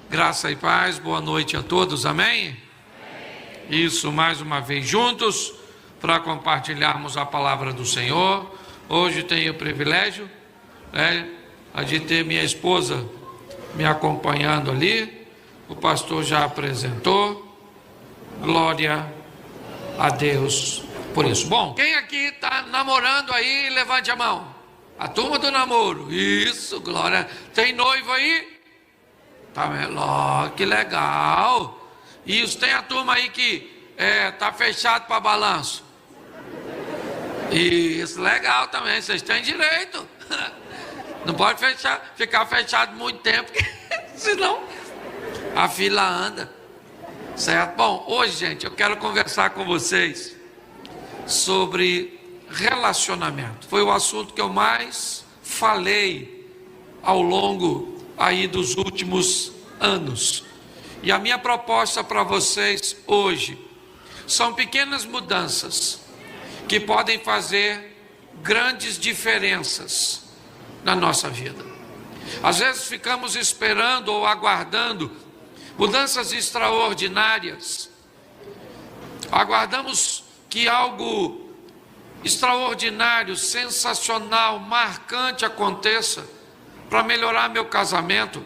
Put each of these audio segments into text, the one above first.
Graça e paz, boa noite a todos, amém? Isso, mais uma vez juntos, para compartilharmos a palavra do Senhor. Hoje tenho o privilégio de ter minha esposa me acompanhando ali. O pastor já apresentou. Glória a Deus por isso. Bom, quem aqui está namorando aí, levante a mão. A turma do namoro. Isso, glória. Tem noivo aí? Tá vendo? Oh, que legal. Isso, tem a turma aí que tá fechado para balanço. Isso, legal também, vocês têm direito. Não pode ficar fechado muito tempo, senão a fila anda. Certo? Bom, hoje, gente, eu quero conversar com vocês sobre relacionamento. Foi o assunto que eu mais falei ao longo aí dos últimos anos. E a minha proposta para vocês hoje são pequenas mudanças que podem fazer grandes diferenças na nossa vida. Às vezes ficamos esperando ou aguardando mudanças extraordinárias. Aguardamos que algo extraordinário, sensacional, marcante aconteça para melhorar meu casamento,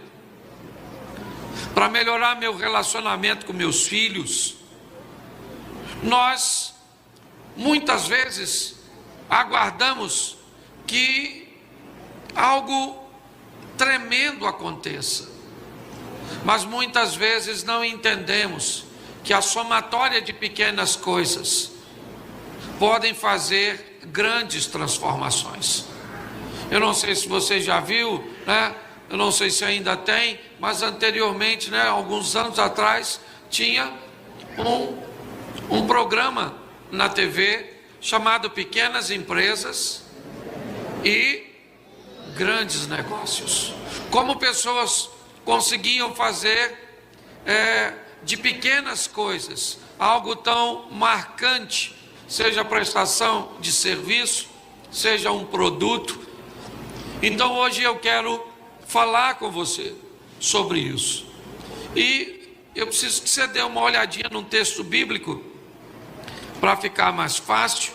para melhorar meu relacionamento com meus filhos. Nós, muitas vezes, aguardamos que algo tremendo aconteça, mas muitas vezes não entendemos que a somatória de pequenas coisas podem fazer grandes transformações. Eu não sei se você já viu, né? Eu não sei se ainda tem, mas anteriormente, né, alguns anos atrás, tinha um programa na TV chamado Pequenas Empresas e Grandes Negócios. Como pessoas conseguiam fazer de pequenas coisas algo tão marcante, seja a prestação de serviço, seja um produto. Então hoje eu quero falar com você sobre isso. E eu preciso que você dê uma olhadinha num texto bíblico para ficar mais fácil.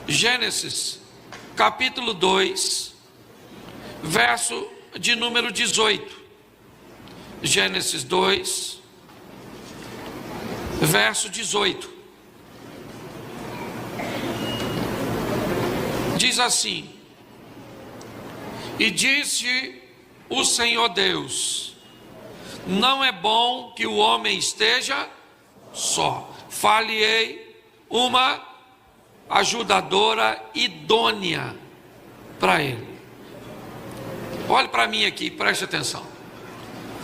Gênesis, capítulo 2, verso de número 18. Gênesis 2, verso 18. Diz assim: E disse o Senhor Deus: não é bom que o homem esteja só. Far-lhe-ei uma ajudadora idônea para ele. Olhe para mim aqui, preste atenção.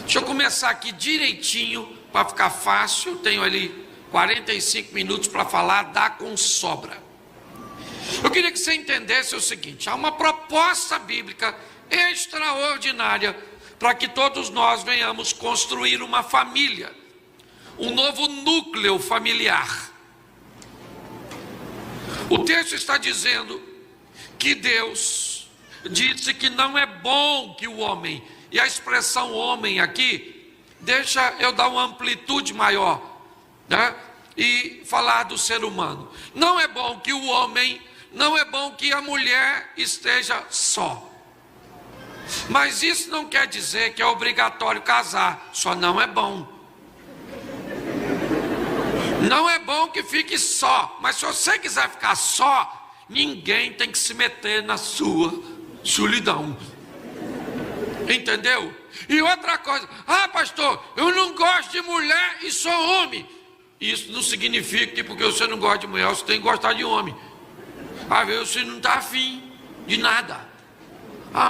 Deixa eu começar aqui direitinho para ficar fácil. Tenho ali 45 minutos para falar, dá com sobra. Eu queria que você entendesse o seguinte: há uma proposta bíblica extraordinária para que todos nós venhamos construir uma família, um novo núcleo familiar. O texto está dizendo que Deus disse que não é bom que o homem, e a expressão homem aqui, deixa eu dar uma amplitude maior, né? E falar do ser humano. Não é bom que o homem, não é bom que a mulher esteja só. Mas isso não quer dizer que é obrigatório casar, só não é bom. Não é bom que fique só, mas se você quiser ficar só, ninguém tem que se meter na sua solidão. Entendeu? E outra coisa: pastor, eu não gosto de mulher e sou homem. Isso não significa que porque você não gosta de mulher, você tem que gostar de homem. Às vezes você não está afim de nada.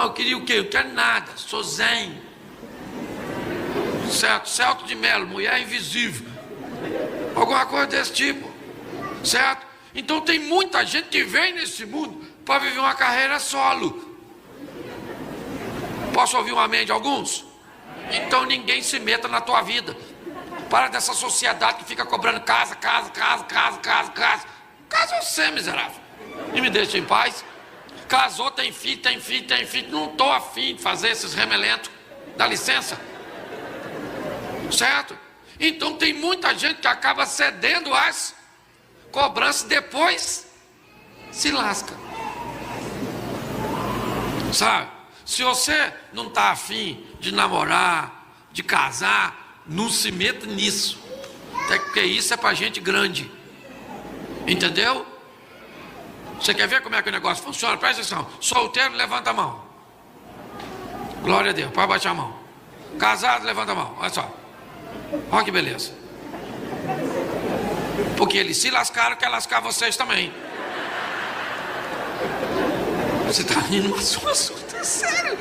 Eu queria o quê? Eu quero nada, sou zen. Certo? Celto de Melo, mulher invisível. Alguma coisa desse tipo. Certo? Então tem muita gente que vem nesse mundo para viver uma carreira solo. Posso ouvir um amém de alguns? Então ninguém se meta na tua vida. Para dessa sociedade que fica cobrando casa. Casa você, miserável. E me deixa em paz. Casou, tem filho. Não estou afim de fazer esses remelentos. Dá licença. Certo? Então tem muita gente que acaba cedendo às cobranças, depois se lasca. Sabe? Se você não está afim de namorar, de casar, não se meta nisso. Até porque isso é para gente grande. Entendeu? Você quer ver como é que o negócio funciona? Presta atenção. Solteiro, levanta a mão. Glória a Deus, pode baixar a mão. Casado, levanta a mão. Olha só. Olha que beleza. Porque eles se lascaram, quer lascar vocês também. Você está rindo, mas o assunto é sério.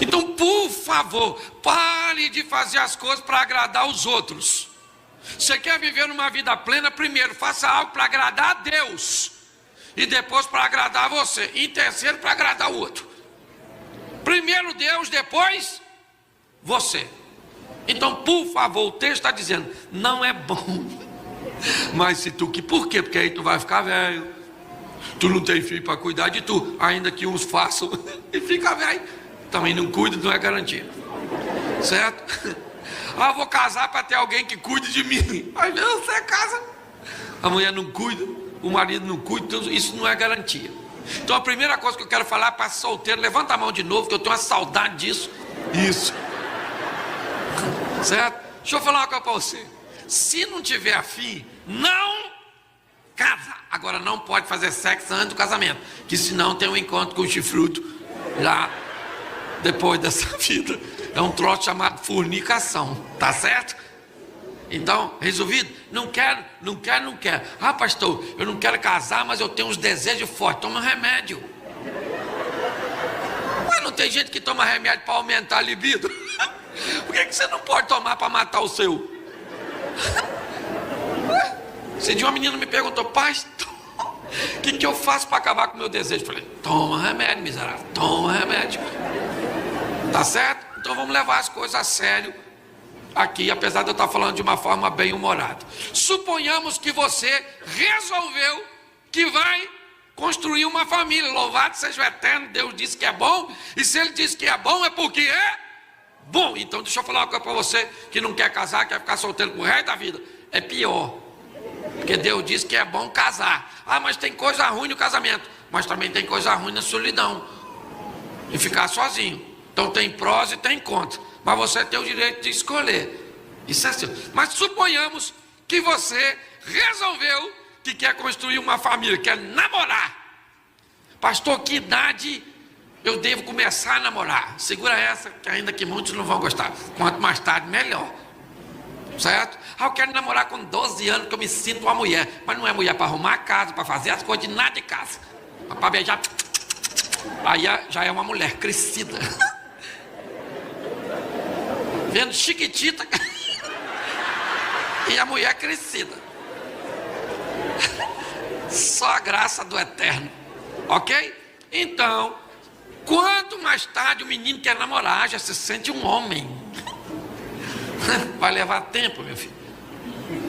Então, por favor, pare de fazer as coisas para agradar os outros. Você quer viver numa vida plena? Primeiro, faça algo para agradar a Deus. E depois para agradar você. E em terceiro, para agradar o outro. Primeiro Deus, depois você. Então, por favor, o texto está dizendo, não é bom. Mas se tu que, por quê? Porque aí tu vai ficar velho. Tu não tem filho para cuidar de tu, ainda que uns façam e fica velho. Também não cuida, não é garantia. Certo? Ah, vou casar para ter alguém que cuide de mim. Aí você casa. A mulher não cuida, o marido não cuida, então isso não é garantia. Então a primeira coisa que eu quero falar para solteiro, levanta a mão de novo, que eu tenho uma saudade disso. Isso. Certo? Deixa eu falar uma coisa para você. Se não tiver afim, não casa. Agora não pode fazer sexo antes do casamento, que senão tem um encontro com o chifruto lá depois dessa vida. É um troço chamado fornicação, tá certo? Então, resolvido? Não quero. Ah, pastor, eu não quero casar, mas eu tenho uns desejos fortes. Toma um remédio. Mas não tem gente que toma remédio para aumentar a libido? Por que você não pode tomar para matar o seu? Se de uma menina me perguntou, pastor, o que eu faço para acabar com o meu desejo? Eu falei, toma remédio, miserável, toma remédio. Tá certo? Então vamos levar as coisas a sério aqui, apesar de eu estar falando de uma forma bem humorada. Suponhamos que você resolveu que vai construir uma família. Louvado seja o Eterno, Deus disse que é bom, e se Ele disse que é bom, é porque é bom. Então deixa eu falar uma coisa para você que não quer casar, quer ficar solteiro pro resto da vida. É pior, porque Deus disse que é bom casar. Ah, mas tem coisa ruim no casamento, mas também tem coisa ruim na solidão, e ficar sozinho. Então tem prós e tem contras, mas você tem o direito de escolher. Isso é seu. Mas suponhamos que você resolveu que quer construir uma família, quer namorar. Pastor, que idade eu devo começar a namorar? Segura essa, que ainda que muitos não vão gostar. Quanto mais tarde, melhor. Certo? Ah, eu quero namorar com 12 anos, que eu me sinto uma mulher. Mas não é mulher para arrumar a casa, para fazer as coisas de nada de casa. Para beijar, aí já é uma mulher crescida. Vendo Chiquitita e a mulher crescida. Só a graça do Eterno. Ok? Então, quanto mais tarde o menino quer namorar, já se sente um homem. Vai levar tempo, meu filho.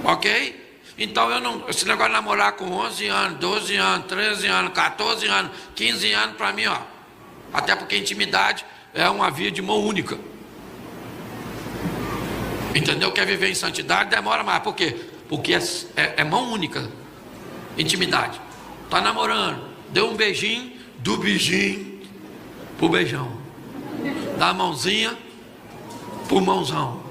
Ok? Então esse negócio de namorar com 11 anos, 12 anos, 13 anos, 14 anos, 15 anos, para mim, ó. Até porque intimidade é uma via de mão única. Entendeu? Quer viver em santidade, demora mais. Por quê? Porque é mão única. Intimidade. Tá namorando, deu um beijinho, do beijinho pro beijão. Dá a mãozinha pro mãozão.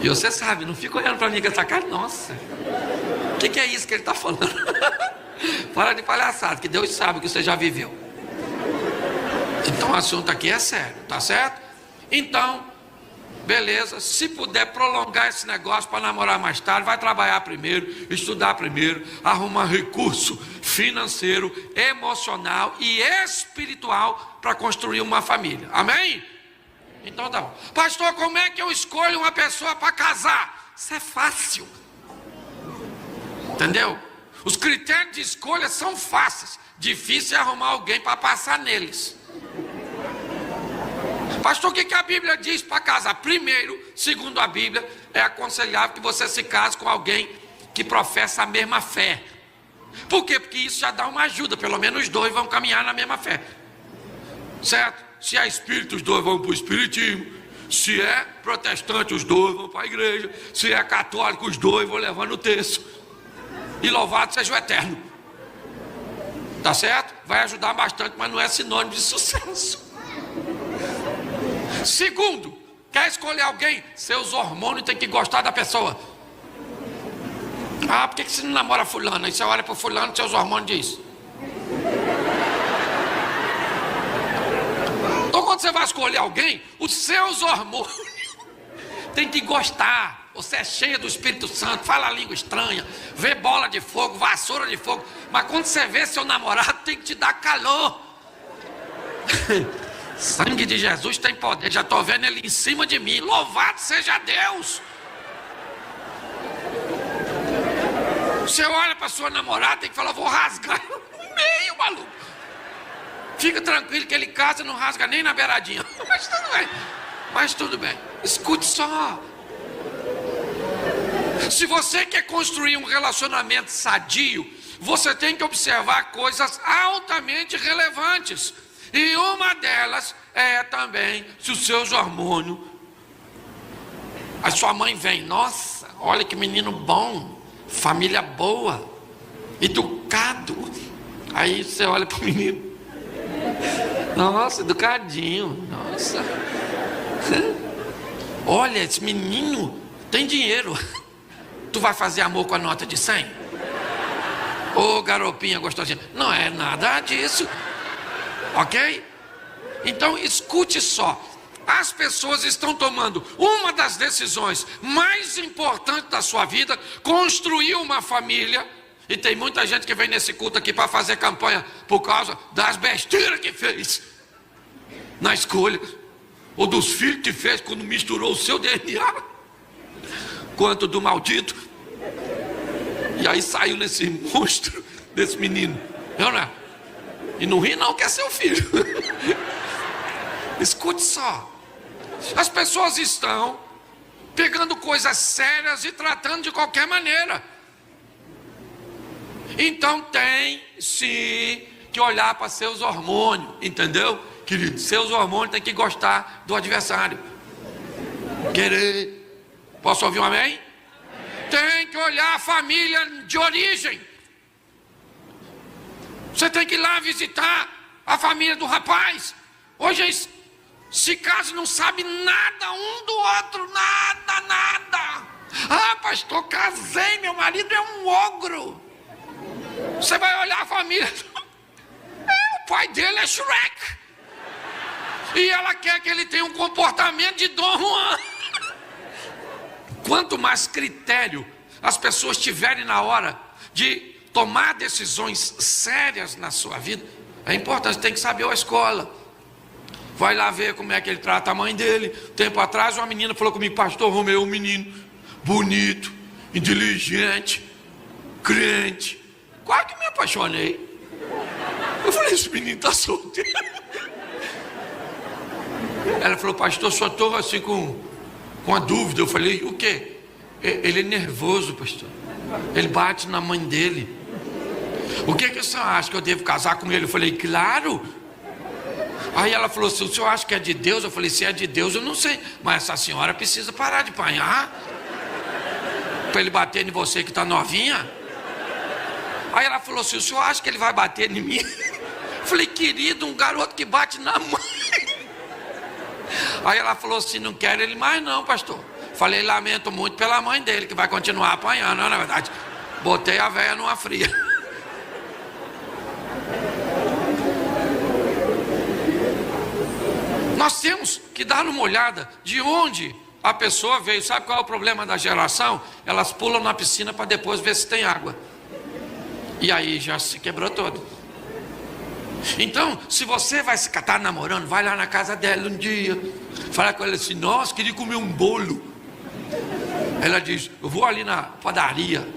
E você sabe, não fica olhando para mim com essa cara, nossa. O que é isso que ele está falando? Para de palhaçada, que Deus sabe que você já viveu. Então o assunto aqui é sério, tá certo? Então, beleza, se puder prolongar esse negócio para namorar mais tarde, vai trabalhar primeiro, estudar primeiro, arrumar recurso financeiro, emocional e espiritual para construir uma família. Amém? Então tá bom. Pastor, como é que eu escolho uma pessoa para casar? Isso é fácil. Entendeu? Os critérios de escolha são fáceis. Difícil é arrumar alguém para passar neles. Pastor, o que a Bíblia diz para casar? Primeiro, segundo a Bíblia, é aconselhável que você se case com alguém que professa a mesma fé. Por quê? Porque isso já dá uma ajuda. Pelo menos os dois vão caminhar na mesma fé. Certo? Se há espírito, os dois vão para o espiritismo. Se é protestante, os dois vão para a igreja. Se é católico, os dois vão levando o terço. E louvado seja o eterno. Tá certo? Vai ajudar bastante, mas não é sinônimo de sucesso. Segundo, quer escolher alguém? Seus hormônios têm que gostar da pessoa. Ah, por que você não namora fulano? Aí você olha para fulano, seus hormônios dizem. Então quando você vai escolher alguém, os seus hormônios têm que gostar. Você é cheia do Espírito Santo, fala a língua estranha, vê bola de fogo, vassoura de fogo. Mas quando você vê seu namorado, tem que te dar calor. Sangue de Jesus tem poder, já estou vendo ele em cima de mim. Louvado seja Deus. Você olha para sua namorada, tem que falar, vou rasgar no meio, maluco. Fica tranquilo que ele casa, não rasga nem na beiradinha. Mas tudo bem. Escute só. Se você quer construir um relacionamento sadio, você tem que observar coisas altamente relevantes. E uma delas é também se os seus hormônios. A sua mãe vem, nossa, olha que menino bom, família boa, educado. Aí você olha para o menino. Nossa, educadinho, nossa. Olha, esse menino tem dinheiro. Tu vai fazer amor com a nota de 100? Ô, garopinha gostosinha. Não é nada disso. Ok? Então escute só. As pessoas estão tomando uma das decisões mais importantes da sua vida, construir uma família. E tem muita gente que vem nesse culto aqui para fazer campanha por causa das besteiras que fez na escolha, ou dos filhos que fez quando misturou o seu DNA quanto do maldito. E aí saiu nesse monstro desse menino. Não é? E não ri não, que é seu filho. Escute só. As pessoas estão pegando coisas sérias e tratando de qualquer maneira. Então tem sim que olhar para seus hormônios, entendeu, querido? Seus hormônios têm que gostar do adversário. Querer. Posso ouvir um amém? Tem que olhar a família de origem. Você tem que ir lá visitar a família do rapaz. Hoje eles se casam, não sabem nada um do outro, nada. Ah, pastor, casei, meu marido é um ogro. Você vai olhar a família. O pai dele é Shrek. E ela quer que ele tenha um comportamento de Dom Juan. Quanto mais critério as pessoas tiverem na hora de tomar decisões sérias na sua vida, é importante, tem que saber a escola. Vai lá ver como é que ele trata a mãe dele. Tempo atrás uma menina falou comigo, pastor Romeu, um menino bonito, inteligente, crente. Quase que me apaixonei. Eu falei, esse menino está solteiro. Ela falou, pastor, só estou assim com a dúvida. Eu falei, o quê? Ele é nervoso, pastor. Ele bate na mãe dele. O que que o senhor acha, que eu devo casar com ele? Eu falei, claro. Aí ela falou assim, o senhor acha que é de Deus? Eu falei, se é de Deus eu não sei, mas essa senhora precisa parar de apanhar para ele bater em você que está novinha. Aí ela falou assim, o senhor acha que ele vai bater em mim? Eu falei, querido, um garoto que bate na mãe. Aí ela falou assim, não quero ele mais não, pastor. Falei, lamento muito pela mãe dele, que vai continuar apanhando. Não, na verdade, botei a véia numa fria. Nós temos que dar uma olhada de onde a pessoa veio. Sabe qual é o problema da geração? Elas pulam na piscina para depois ver se tem água. E aí já se quebrou todo. Então, se você vai se catar namorando, vai lá na casa dela um dia, fala com ela assim, nossa, queria comer um bolo. Ela diz, eu vou ali na padaria.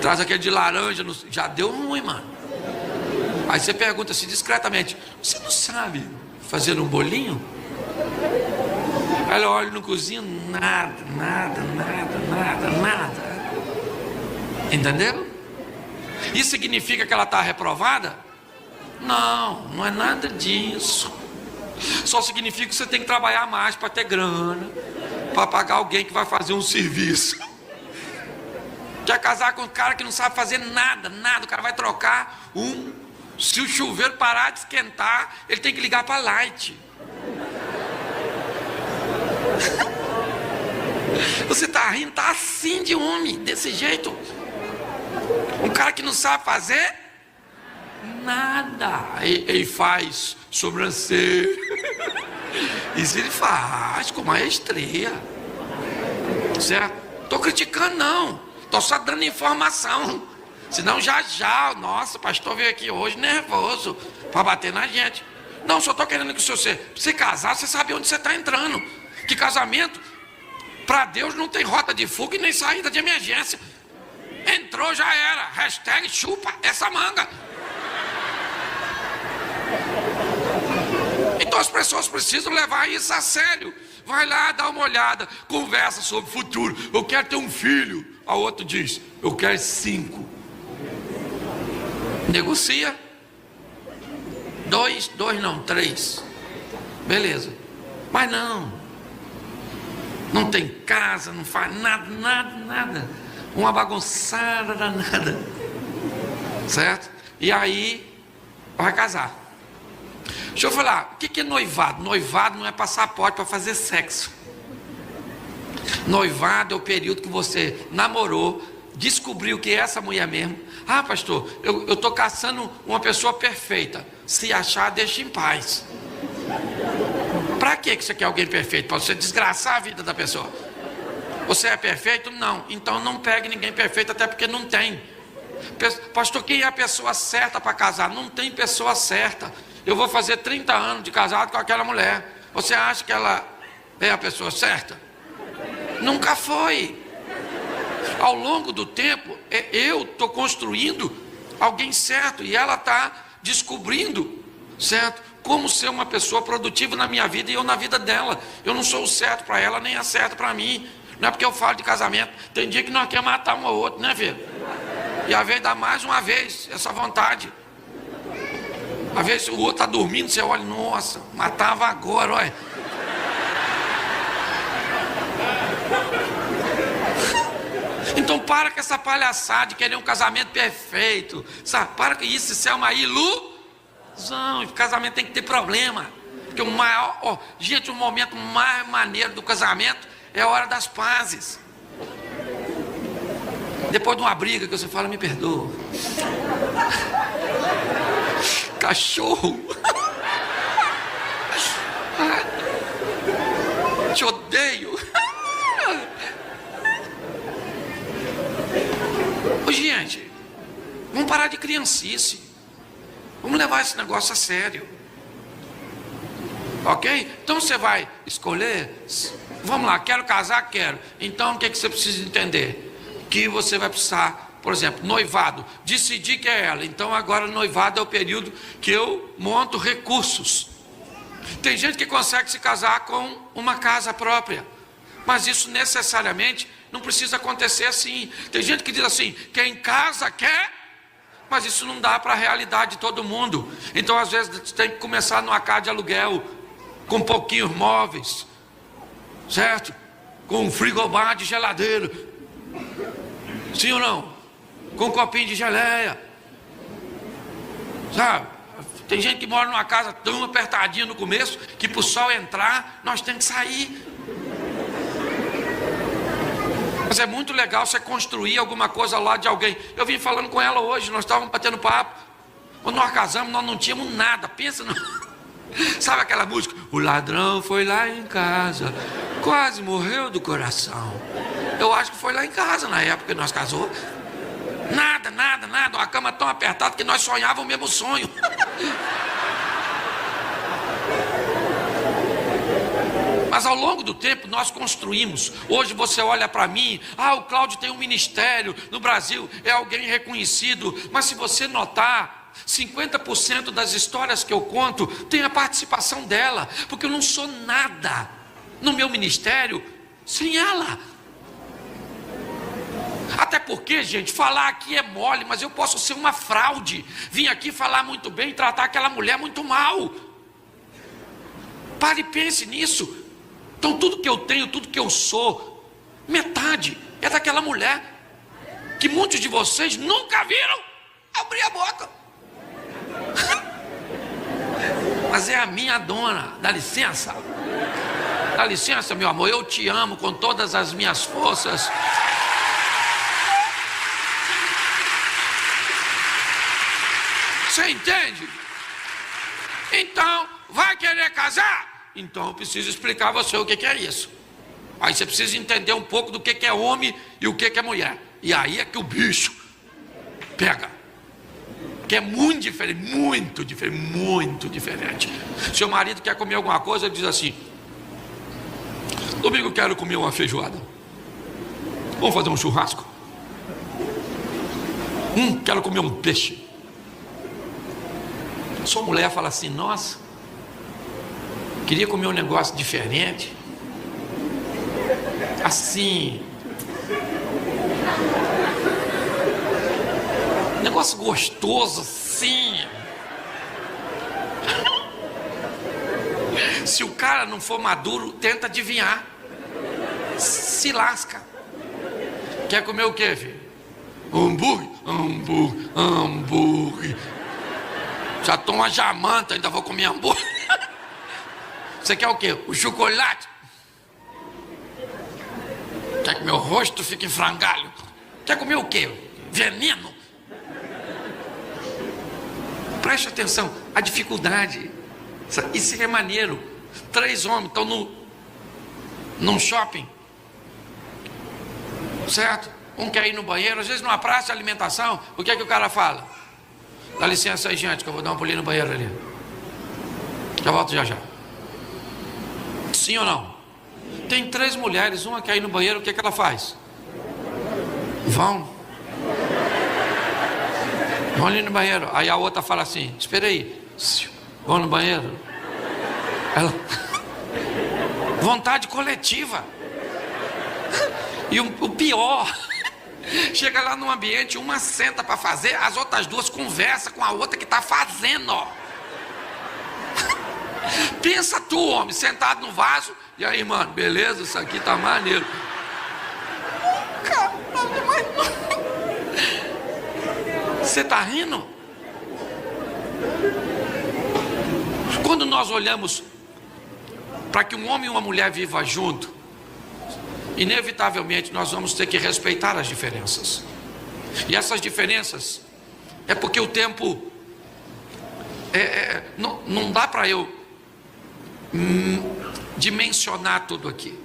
Traz aquele de laranja, já deu ruim, mano. Aí você pergunta assim discretamente, você não sabe fazer um bolinho? Ela olha no cozinho, nada. Entendeu? Isso significa que ela está reprovada? Não, não é nada disso. Só significa que você tem que trabalhar mais para ter grana, para pagar alguém que vai fazer um serviço. Quer casar com um cara que não sabe fazer nada, o cara vai trocar se o chuveiro parar de esquentar, ele tem que ligar para light. Você está rindo, está assim de homem, desse jeito. Um cara que não sabe fazer nada. Ele faz sobrancelha. Isso ele faz com maestria. Certo? Estou criticando não. Estou só dando informação. Senão já, nossa, o pastor veio aqui hoje nervoso para bater na gente. Não, só estou querendo que você se casar, você sabe onde você está entrando. Que casamento, para Deus não tem rota de fuga e nem saída de emergência. Entrou, já era. Hashtag chupa essa manga. Então as pessoas precisam levar isso a sério. Vai lá, dá uma olhada, conversa sobre o futuro. Eu quero ter um filho. A outro diz, eu quero 5. Negocia. 2 não, 3. Beleza. Mas não tem casa, não faz nada. Uma bagunçada danada. Certo? E aí vai casar. Deixa eu falar, o que é noivado? Noivado não é passaporte para fazer sexo. Noivado é o período que você namorou, descobriu que é essa mulher mesmo. Ah, pastor, eu estou caçando uma pessoa perfeita. Se achar, deixa em paz. Para que você quer alguém perfeito? Para você desgraçar a vida da pessoa. Você é perfeito? Não. Então não pegue ninguém perfeito, até porque não tem. Pastor, quem é a pessoa certa para casar? Não tem pessoa certa. Eu vou fazer 30 anos de casado com aquela mulher. Você acha que ela é a pessoa certa? Nunca foi. Ao longo do tempo, eu estou construindo alguém certo e ela está descobrindo, certo? Como ser uma pessoa produtiva na minha vida e eu na vida dela. Eu não sou o certo para ela, nem a certo para mim. Não é porque eu falo de casamento. Tem dia que nós queremos matar um ao outro, né, filho? E às vezes dá mais uma vez essa vontade. Às vezes o outro está dormindo, você olha, nossa, matava agora, olha. Então para com essa palhaçada de querer um casamento perfeito, sabe? Para com isso é uma ilusão. O casamento tem que ter problema. Porque o maior, gente, o momento mais maneiro do casamento é a hora das pazes. Depois de uma briga que você fala, me perdoa. Cachorro. Te odeio. Ô, gente, vamos parar de criancice. Vamos levar esse negócio a sério. Ok? Então você vai escolher. Vamos lá, quero casar, quero. Então o que você precisa entender? Que você vai precisar, por exemplo, noivado. Decidir que é ela. Então agora noivado é o período que eu monto recursos. Tem gente que consegue se casar com uma casa própria. Mas isso necessariamente não precisa acontecer assim. Tem gente que diz assim, quem casa quer, mas isso não dá para a realidade de todo mundo. Então às vezes tem que começar numa casa de aluguel, com pouquinhos móveis, certo? Com um frigobar de geladeira. Sim ou não? Com um copinho de geleia. Sabe? Tem gente que mora numa casa tão apertadinha no começo, que para o sol entrar, nós temos que sair. Mas é muito legal você construir alguma coisa ao lado de alguém. Eu vim falando com ela hoje, nós estávamos batendo papo. Quando nós casamos, nós não tínhamos nada. Pensa no... Sabe aquela música? O ladrão foi lá em casa, quase morreu do coração. Eu acho que foi lá em casa na época que nós casou. Nada. Uma cama tão apertada que nós sonhávamos o mesmo sonho. Mas ao longo do tempo nós construímos. Hoje você olha para mim, o Cláudio tem um ministério no Brasil, é alguém reconhecido. Mas se você notar, 50% das histórias que eu conto tem a participação dela, porque eu não sou nada no meu ministério sem ela. Até porque, gente, falar aqui é mole, mas eu posso ser uma fraude. Vim aqui falar muito bem e tratar aquela mulher muito mal. Pare e pense nisso. Então tudo que eu tenho, tudo que eu sou, metade é daquela mulher que muitos de vocês nunca viram abrir a boca. Mas é a minha dona. Dá licença. Dá licença, meu amor, eu te amo com todas as minhas forças. Você entende? Então, vai querer casar? Então eu preciso explicar a você o que é isso. Aí você precisa entender um pouco do que é homem e o que é mulher. E aí é que o bicho pega. Que é muito diferente, muito diferente, muito diferente. Seu marido quer comer alguma coisa, ele diz assim: domingo eu quero comer uma feijoada. Vamos fazer um churrasco? Quero comer um peixe. Sua mulher fala assim: nossa, queria comer um negócio diferente. Assim, negócio gostoso, assim. Se o cara não for maduro, tenta adivinhar. Se lasca. Quer comer o quê, filho? Hambúrguer, hambúrguer, hambúrguer. Já tô uma jamanta, ainda vou comer hambúrguer. Você quer o quê? O chocolate? Quer que meu rosto fique em frangalho? Quer comer o quê? Veneno? Preste atenção, a dificuldade. Isso é maneiro. 3 homens estão num shopping, certo? Um quer ir no banheiro, às vezes numa praça de alimentação. O que é que o cara fala? Dá licença aí, gente, que eu vou dar um pulinho no banheiro ali. Já volto já. Sim ou não? Tem 3 mulheres, uma quer ir no banheiro, o que é que ela faz? Vão ali no banheiro. Aí a outra fala assim: espera aí, vão no banheiro. Ela... vontade coletiva. E o pior, chega lá no ambiente, uma senta para fazer, as outras 2 conversam com a outra que está fazendo. Pensa tu, homem, sentado no vaso. E aí, mano, beleza? Isso aqui tá maneiro. Você tá rindo? Quando nós olhamos para que um homem e uma mulher vivam junto, inevitavelmente nós vamos ter que respeitar as diferenças. E essas diferenças é porque o tempo não dá para eu dimensionar tudo aqui.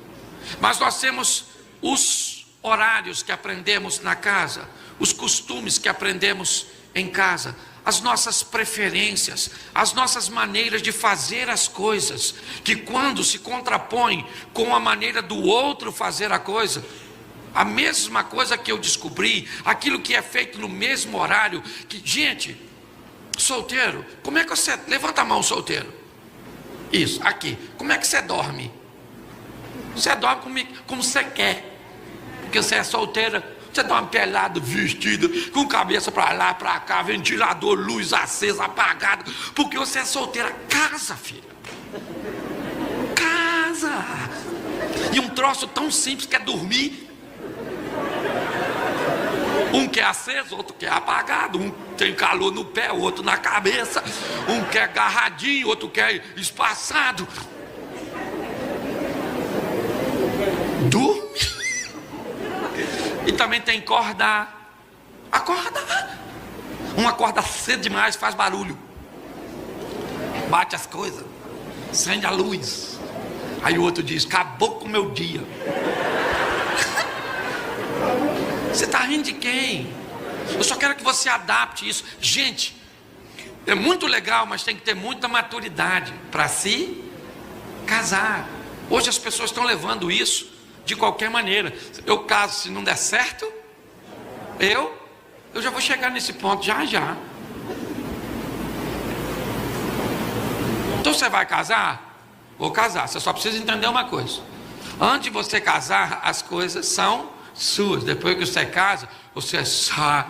Mas nós temos os horários que aprendemos na casa, os costumes que aprendemos em casa, as nossas preferências, as nossas maneiras de fazer as coisas, que quando se contrapõem com a maneira do outro fazer a coisa, a mesma coisa que eu descobri, aquilo que é feito no mesmo horário, que, gente, solteiro, como é que você, levanta a mão, solteiro, isso, aqui, como é que você dorme? Você dorme como você quer, porque você é solteira. Você dorme pelado, vestido, com cabeça para lá, para cá, ventilador, luz acesa, apagada, porque você é solteira. Casa, filha. Casa. E um troço tão simples que é dormir. Um quer aceso, outro quer apagado. Um tem calor no pé, outro na cabeça. Um quer agarradinho, outro quer espaçado. Dorme. E também tem acordar. Um acorda cedo demais, faz barulho, bate as coisas, acende a luz. Aí o outro diz: acabou com o meu dia. Você está rindo de quem? Eu só quero que você adapte isso. Gente, é muito legal, mas tem que ter muita maturidade para se casar. Hoje as pessoas estão levando isso de qualquer maneira. Eu caso, se não der certo, eu já vou chegar nesse ponto já. Então você vai casar? Vou casar. Você só precisa entender uma coisa: antes de você casar, as coisas são suas. Depois que você casa, você sai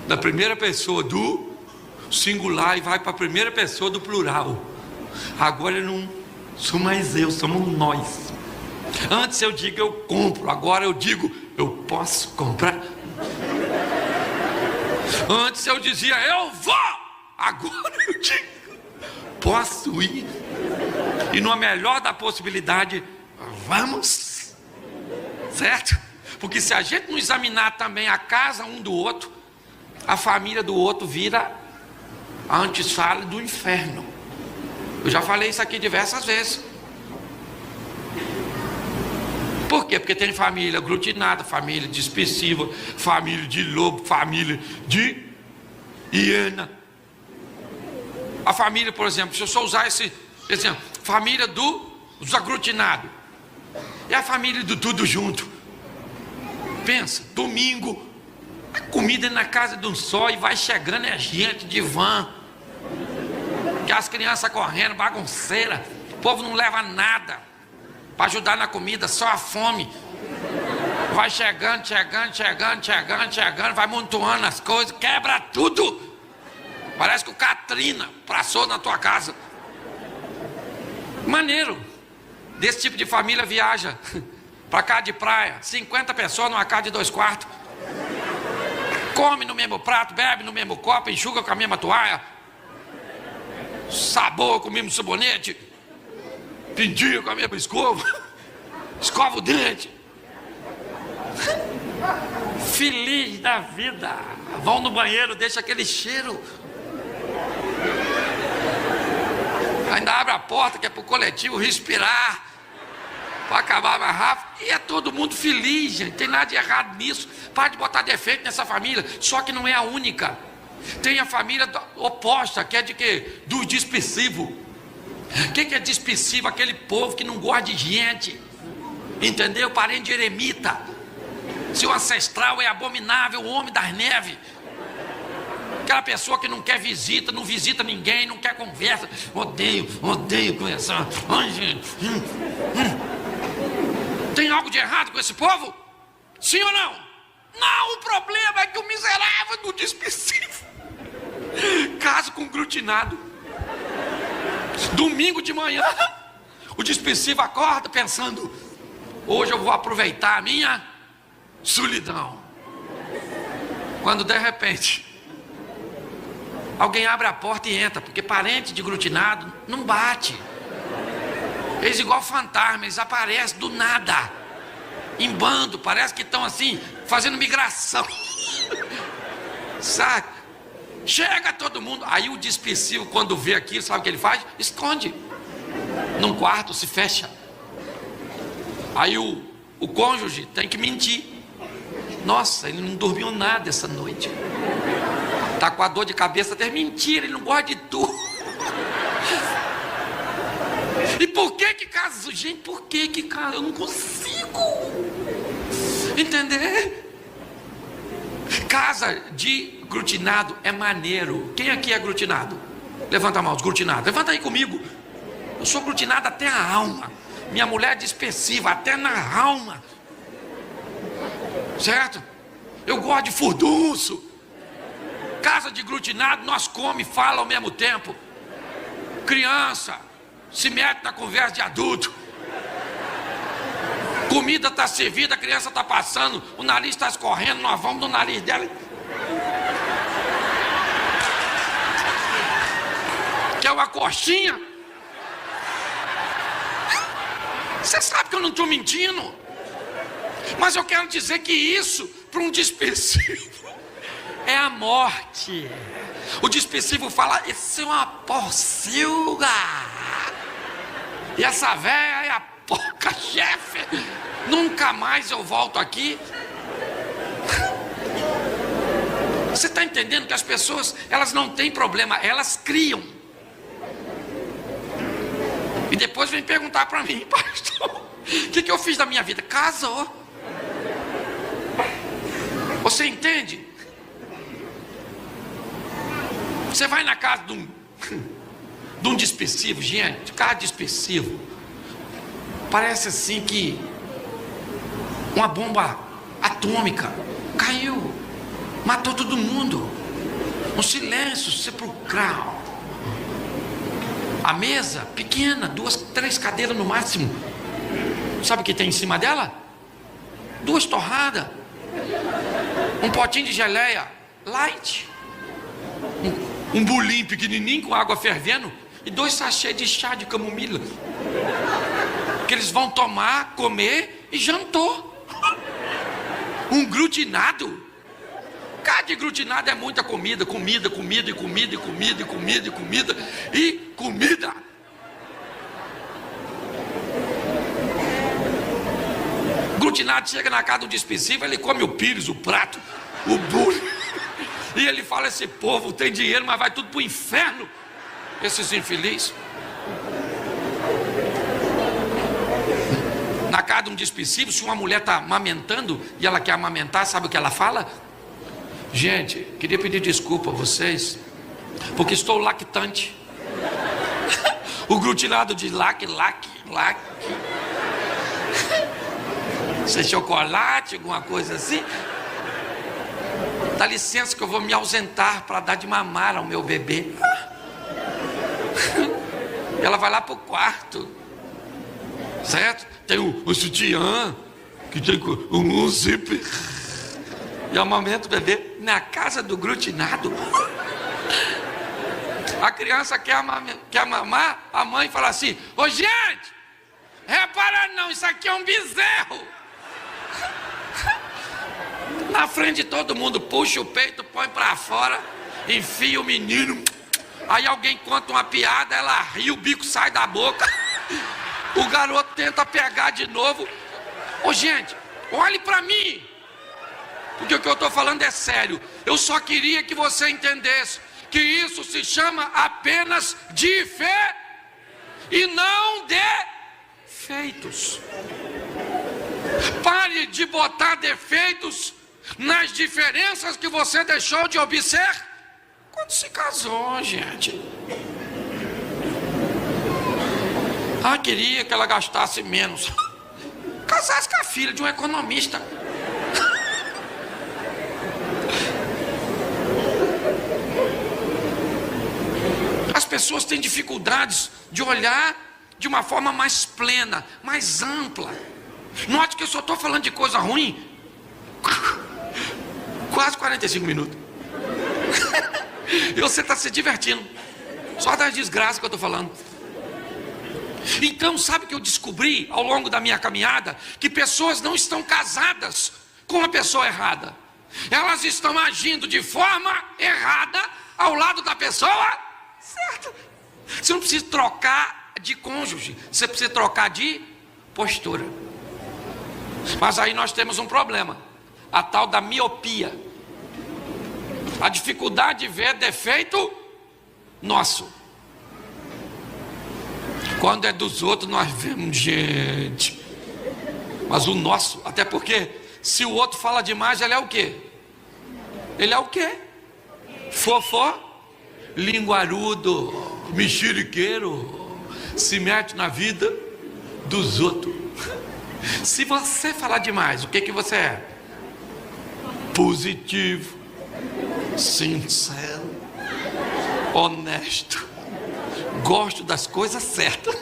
da primeira pessoa do singular e vai para a primeira pessoa do plural. Agora não sou mais eu, somos nós. Antes eu digo eu compro, agora eu digo eu posso comprar. Antes eu dizia eu vou, agora eu digo posso ir. E no melhor da possibilidade, vamos. Certo? Porque se a gente não examinar também a casa um do outro, a família do outro vira a antessala do inferno. Eu já falei isso aqui diversas vezes. Por quê? Porque tem família aglutinada, família dispersiva, família de lobo, família de hiena. A família, por exemplo, se eu só usar esse exemplo, família dos aglutinados, é a família do tudo junto. Pensa, domingo, a comida é na casa de um só e vai chegando é gente de van, que as crianças correndo, bagunceira, o povo não leva nada para ajudar na comida, só a fome. Vai chegando, vai amontoando as coisas, quebra tudo. Parece que o Katrina passou na tua casa. Maneiro. Desse tipo de família viaja para casa de praia, 50 pessoas numa casa de 2 quartos. Come no mesmo prato, bebe no mesmo copo, enxuga com a mesma toalha. Sabor com o mesmo sabonete. Pendia com a mesma escova. Escova o dente. Feliz da vida. Vão no banheiro, deixa aquele cheiro. Ainda abre a porta que é pro coletivo respirar, para acabar mais rápido. E é todo mundo feliz, gente. Tem nada de errado nisso. Para de botar defeito nessa família. Só que não é a única. Tem a família oposta, que é de quê? Do dispersivo. Quem que é dispersivo? Aquele povo que não gosta de gente. Entendeu? Parente de eremita. Seu ancestral é abominável, o homem das neves. Aquela pessoa que não quer visita, não visita ninguém, não quer conversa. Odeio conversar. Ai, gente. Tem algo de errado com esse povo? Sim ou não? Não, o problema é que o miserável do dispersivo casa com glutinado. Domingo de manhã, o dispersivo acorda pensando: hoje eu vou aproveitar a minha solidão. Quando de repente alguém abre a porta e entra, porque parente de glutinado não bate. Eles igual fantasma, eles aparecem do nada, em bando, parece que estão assim, fazendo migração. Sabe? Chega todo mundo, aí o dispersivo quando vê aquilo, sabe o que ele faz? Esconde, num quarto, se fecha. Aí o cônjuge tem que mentir. Nossa, ele não dormiu nada essa noite. Tá com a dor de cabeça, até mentira, ele não gosta de tudo. E por que casa? Gente, por que casa? Eu não consigo entender. Casa de glutinado é maneiro. Quem aqui é glutinado? Levanta a mão, os glutinados. Levanta aí comigo. Eu sou glutinado até a alma. Minha mulher é dispersiva, até na alma. Certo? Eu gosto de furdunço. Casa de glutinado, nós come e fala ao mesmo tempo. Criança se mete na conversa de adulto. Comida está servida, a criança está passando, o nariz está escorrendo, nós vamos no nariz dela. Quer uma coxinha? Você sabe que eu não estou mentindo. Mas eu quero dizer que isso, para um dispersivo, é a morte. O dispersivo fala: isso é uma porcilga. E essa véia é a porca chefe. Nunca mais eu volto aqui. Você está entendendo que as pessoas, elas não têm problema, elas criam. E depois vem perguntar para mim: pastor, o que eu fiz da minha vida? Casou. Você entende? Você vai na casa de um dispersivo, gente, cara dispersivo, parece assim que uma bomba atômica caiu, matou todo mundo, um silêncio sepulcral. A mesa pequena, 2, 3 cadeiras no máximo. Sabe o que tem em cima dela? 2 torradas, um potinho de geleia light, um bolinho pequenininho com água fervendo e 2 sachês de chá de camomila, que eles vão tomar, comer e jantou. Um glutinado. Cada glutinado é muita comida, comida, comida, e comida, e comida, e comida, e comida, e comida. Glutinado chega na casa do despensível, ele come o pires, o prato, o bule, e ele fala: esse povo tem dinheiro, mas vai tudo pro inferno, esses infelizes. Na casa de um despensível, se uma mulher está amamentando e ela quer amamentar, sabe o que ela fala? Gente, queria pedir desculpa a vocês, porque estou lactante. O glutinado de lac. Isso é chocolate, alguma coisa assim? Dá licença que eu vou me ausentar para dar de mamar ao meu bebê. Ela vai lá pro quarto, certo? Tem o sutiã, que tem um zíper, e amamenta o bebê na casa do glutinado. A criança quer mamar, a mãe fala assim: ô gente, repara não, isso aqui é um bezerro. Na frente de todo mundo, puxa o peito, põe pra fora, enfia o menino. Aí alguém conta uma piada, ela ri, o bico sai da boca. O garoto tenta pegar de novo. Ô gente, olhe pra mim, porque o que eu estou falando é sério. Eu só queria que você entendesse que isso se chama apenas de fé e não defeitos. Pare de botar defeitos nas diferenças que você deixou de observar quando se casou, gente. Queria que ela gastasse menos. Casasse com a filha de um economista. As pessoas têm dificuldades de olhar de uma forma mais plena, mais ampla. Note que eu só estou falando de coisa ruim. Quase 45 minutos. E você está se divertindo. Só das desgraças que eu estou falando. Então, sabe o que eu descobri ao longo da minha caminhada? Que pessoas não estão casadas com a pessoa errada. Elas estão agindo de forma errada ao lado da pessoa certa. Você não precisa trocar de cônjuge, você precisa trocar de postura. Mas aí nós temos um problema, a tal da miopia, a dificuldade de ver defeito nosso. Quando é dos outros nós vemos, gente, mas o nosso, até porque se o outro fala demais, ele é o quê? Ele é o quê? Fofó, linguarudo, mexeriqueiro, se mete na vida dos outros. Se você falar demais, o que que você é? Positivo, sincero, honesto, gosto das coisas certas.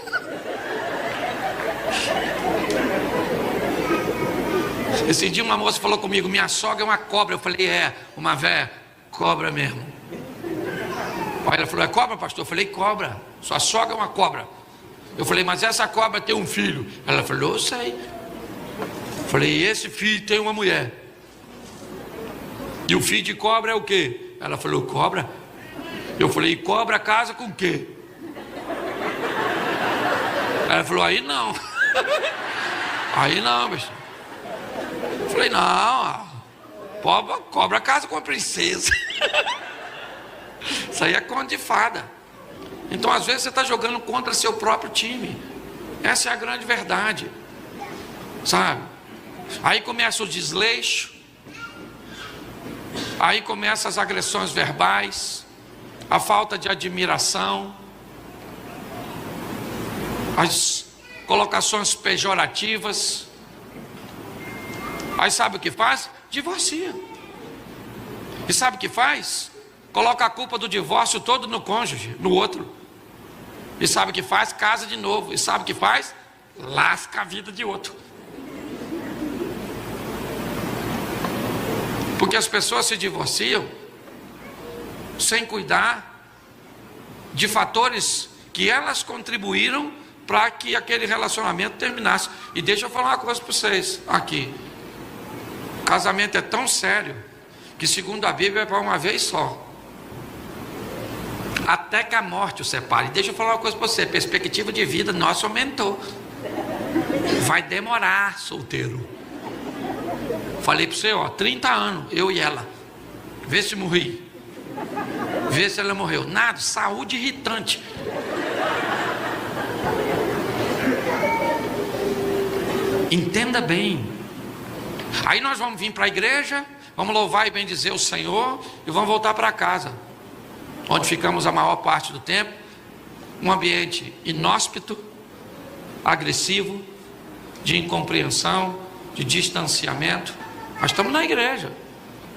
Esse dia uma moça falou comigo: minha sogra é uma cobra. Eu falei: é, uma véia cobra mesmo. Aí ela falou: é cobra, pastor? Eu falei: cobra, sua sogra é uma cobra. Eu falei: mas essa cobra tem um filho? Ela falou: eu sei. Eu falei: e esse filho tem uma mulher? E o filho de cobra é o quê? Ela falou: cobra? Eu falei: e cobra casa com o quê? Ela falou: aí não. Aí não, bicho. Eu falei: não, cobra casa com a princesa. Isso aí é conto de fada. Então às vezes você está jogando contra seu próprio time. Essa é a grande verdade, sabe? Aí começa o desleixo, aí começam as agressões verbais, a falta de admiração, as colocações pejorativas. Aí sabe o que faz? Divorcia. E sabe o que faz? Coloca a culpa do divórcio todo no cônjuge, no outro. E sabe o que faz? Casa de novo. E sabe o que faz? Lasca a vida de outro. Porque as pessoas se divorciam sem cuidar de fatores que elas contribuíram para que aquele relacionamento terminasse. E deixa eu falar uma coisa para vocês aqui. Casamento é tão sério que, segundo a Bíblia, é para uma vez só. Até que a morte o separe. Deixa eu falar uma coisa para você. Perspectiva de vida nossa aumentou. Vai demorar, solteiro. Falei para você, 30 anos, eu e ela. Vê se morri. Vê se ela morreu. Nada, saúde irritante. Entenda bem. Aí nós vamos vir para a igreja, vamos louvar e bendizer o Senhor e vamos voltar para casa, onde ficamos a maior parte do tempo. Um ambiente inóspito, agressivo, de incompreensão, de distanciamento. Nós estamos na igreja,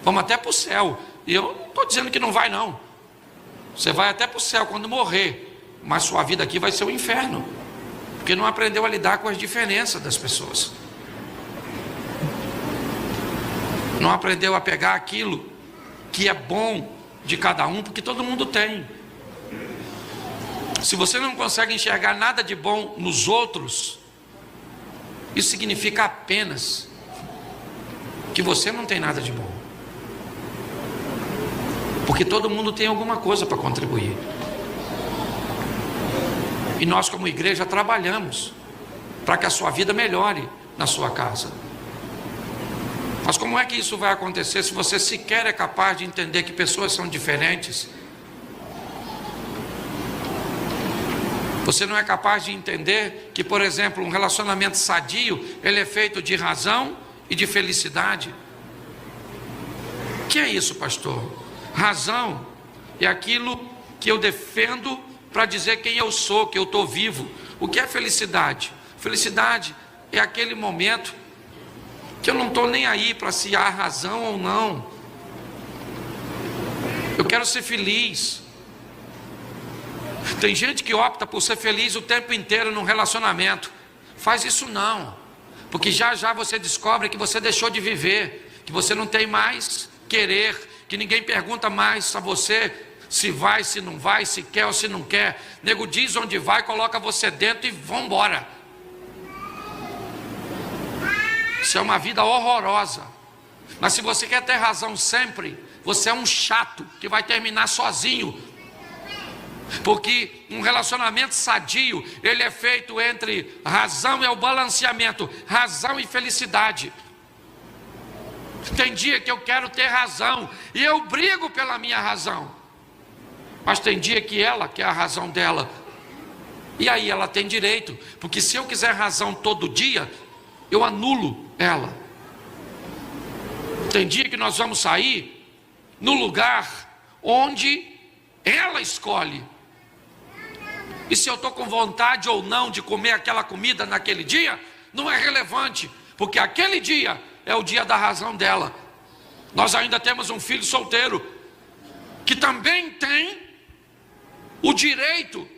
vamos até para o céu. E eu não estou dizendo que não vai, não. Você vai até para o céu quando morrer, mas sua vida aqui vai ser o inferno, porque não aprendeu a lidar com as diferenças das pessoas. Não aprendeu a pegar aquilo que é bom de cada um, porque todo mundo tem. Se você não consegue enxergar nada de bom nos outros, isso significa apenas que você não tem nada de bom. Porque todo mundo tem alguma coisa para contribuir. E nós, como igreja, trabalhamos para que a sua vida melhore na sua casa. Mas como é que isso vai acontecer se você sequer é capaz de entender que pessoas são diferentes? Você não é capaz de entender que, por exemplo, um relacionamento sadio, ele é feito de razão e de felicidade. O que é isso, pastor? Razão é aquilo que eu defendo para dizer quem eu sou, que eu estou vivo. O que é felicidade? Felicidade é aquele momento que eu não estou nem aí para se há razão ou não. Eu quero ser feliz. Tem gente que opta por ser feliz o tempo inteiro num relacionamento. Faz isso não, porque já já você descobre que você deixou de viver, que você não tem mais querer, que ninguém pergunta mais a você se vai, se não vai, se quer ou se não quer. Nego diz onde vai, coloca você dentro e vão embora. Isso é uma vida horrorosa. Mas se você quer ter razão sempre, você é um chato que vai terminar sozinho. Porque um relacionamento sadio, ele é feito entre razão e o balanceamento, razão e felicidade. Tem dia que eu quero ter razão e eu brigo pela minha razão, mas tem dia que ela quer a razão dela, e aí ela tem direito, porque se eu quiser razão todo dia, eu anulo ela. Tem dia que nós vamos sair no lugar onde ela escolhe, e se eu estou com vontade ou não de comer aquela comida naquele dia, não é relevante, porque aquele dia é o dia da razão dela. Nós ainda temos um filho solteiro, que também tem o direito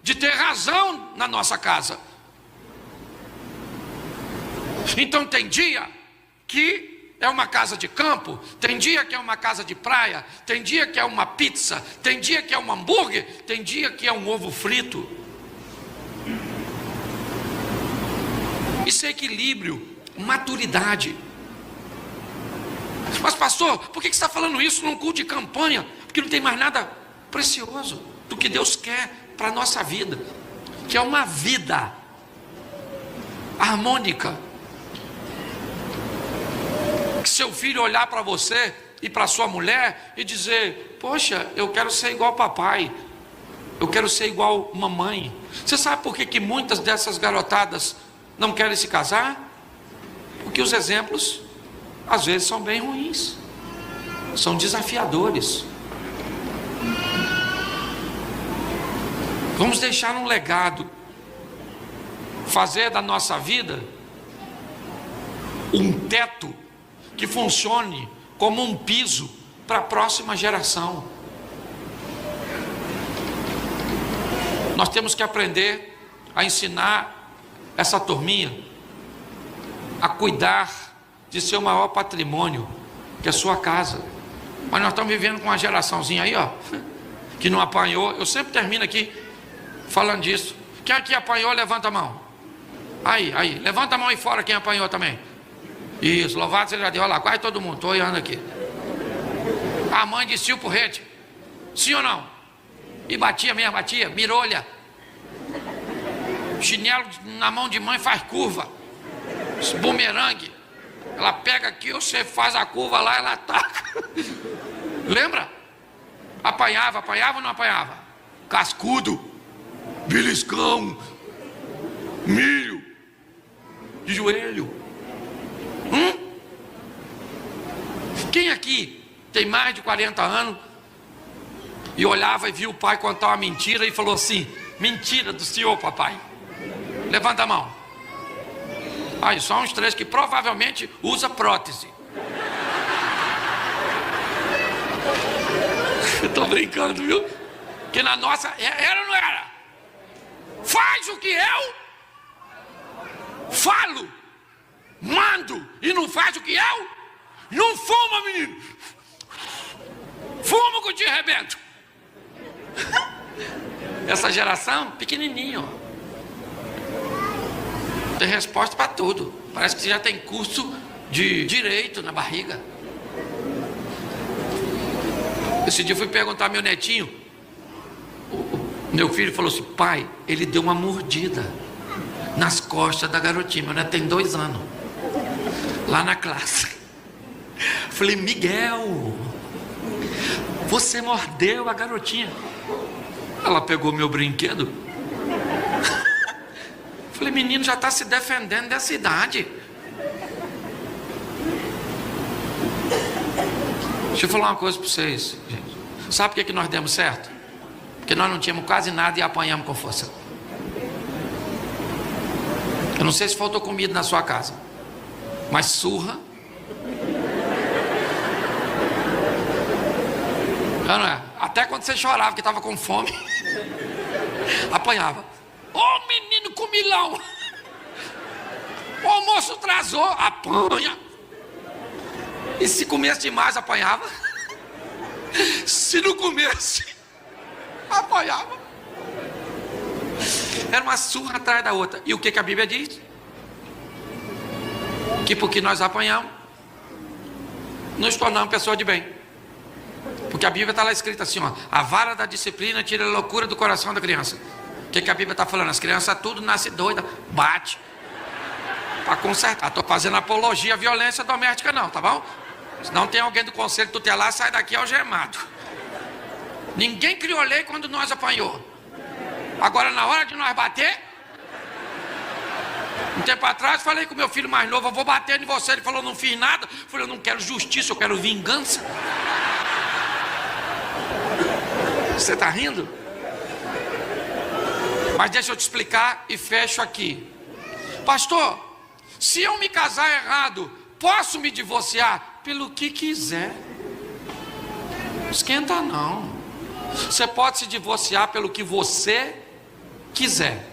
de ter razão na nossa casa. Então tem dia que é uma casa de campo, tem dia que é uma casa de praia, tem dia que é uma pizza, tem dia que é um hambúrguer, tem dia que é um ovo frito. Isso é equilíbrio, maturidade. Mas pastor, por que você está falando isso num culto de campanha? Porque não tem mais nada precioso do que Deus quer para a nossa vida, que é uma vida harmônica. Que seu filho olhar para você e para sua mulher e dizer: poxa, eu quero ser igual papai, eu quero ser igual mamãe. Você sabe por que muitas dessas garotadas não querem se casar? Porque os exemplos às vezes são bem ruins, são desafiadores. Vamos deixar um legado, fazer da nossa vida um teto que funcione como um piso para a próxima geração. Nós temos que aprender a ensinar essa turminha a cuidar de seu maior patrimônio, que é a sua casa. Mas nós estamos vivendo com uma geraçãozinha aí, ó, que não apanhou. Eu sempre termino aqui falando disso. Quem aqui apanhou, levanta a mão. Aí, levanta a mão aí fora quem apanhou também. Isso, louvado seja Deus. Olha lá, quase todo mundo, estou olhando aqui. A mãe descia o porrete, sim ou não? E batia mesmo, batia, mirolha. Chinelo na mão de mãe faz curva. Bumerangue. Ela pega aqui, você faz a curva lá, ela ataca. Lembra? Apanhava ou não apanhava? Cascudo, beliscão, milho, de joelho. Quem aqui tem mais de 40 anos e olhava e viu o pai contar uma mentira e falou assim: mentira do senhor, papai? Levanta a mão. Aí, só uns 3 que provavelmente usa prótese. Eu tô brincando, viu? Que na nossa, era ou não era? Faz o que eu falo, mando, e não faz o que eu não fuma, menino. Fuma que eu te arrebento. Essa geração, pequenininho, tem resposta para tudo. Parece que você já tem curso de direito na barriga. Esse dia eu fui perguntar ao meu netinho. Meu filho falou assim: pai, ele deu uma mordida nas costas da garotinha. Meu neto tem 2 anos, lá na classe. Falei: Miguel, você mordeu a garotinha. Ela pegou meu brinquedo. Falei: menino, já está se defendendo dessa idade. Deixa eu falar uma coisa para vocês, gente. Sabe por que nós demos certo? Porque nós não tínhamos quase nada e apanhamos com força. Eu não sei se faltou comida na sua casa, mas surra. Não é? Até quando você chorava que estava com fome, apanhava. Ô menino comilão, o almoço atrasou, apanha. E se comesse demais, apanhava. Se não comesse, apanhava. Era uma surra atrás da outra. E o que a Bíblia diz? Que porque nós apanhamos, nos tornamos pessoas de bem. Porque a Bíblia está lá escrita assim, ó: a vara da disciplina tira a loucura do coração da criança. O que a Bíblia está falando? As crianças tudo nascem doida, bate para consertar. Estou fazendo apologia à violência doméstica não, tá bom? Se não tem alguém do conselho tutelar, sai daqui algemado. Ninguém criou lei quando nós apanhou. Agora na hora de nós bater, um tempo atrás falei com meu filho mais novo: eu vou bater em você. Ele falou: não fiz nada. Eu falei: eu não quero justiça, eu quero vingança. Você está rindo? Mas deixa eu te explicar e fecho aqui. Pastor, se eu me casar errado, posso me divorciar? Pelo que quiser. Esquenta não. Você pode se divorciar pelo que você quiser.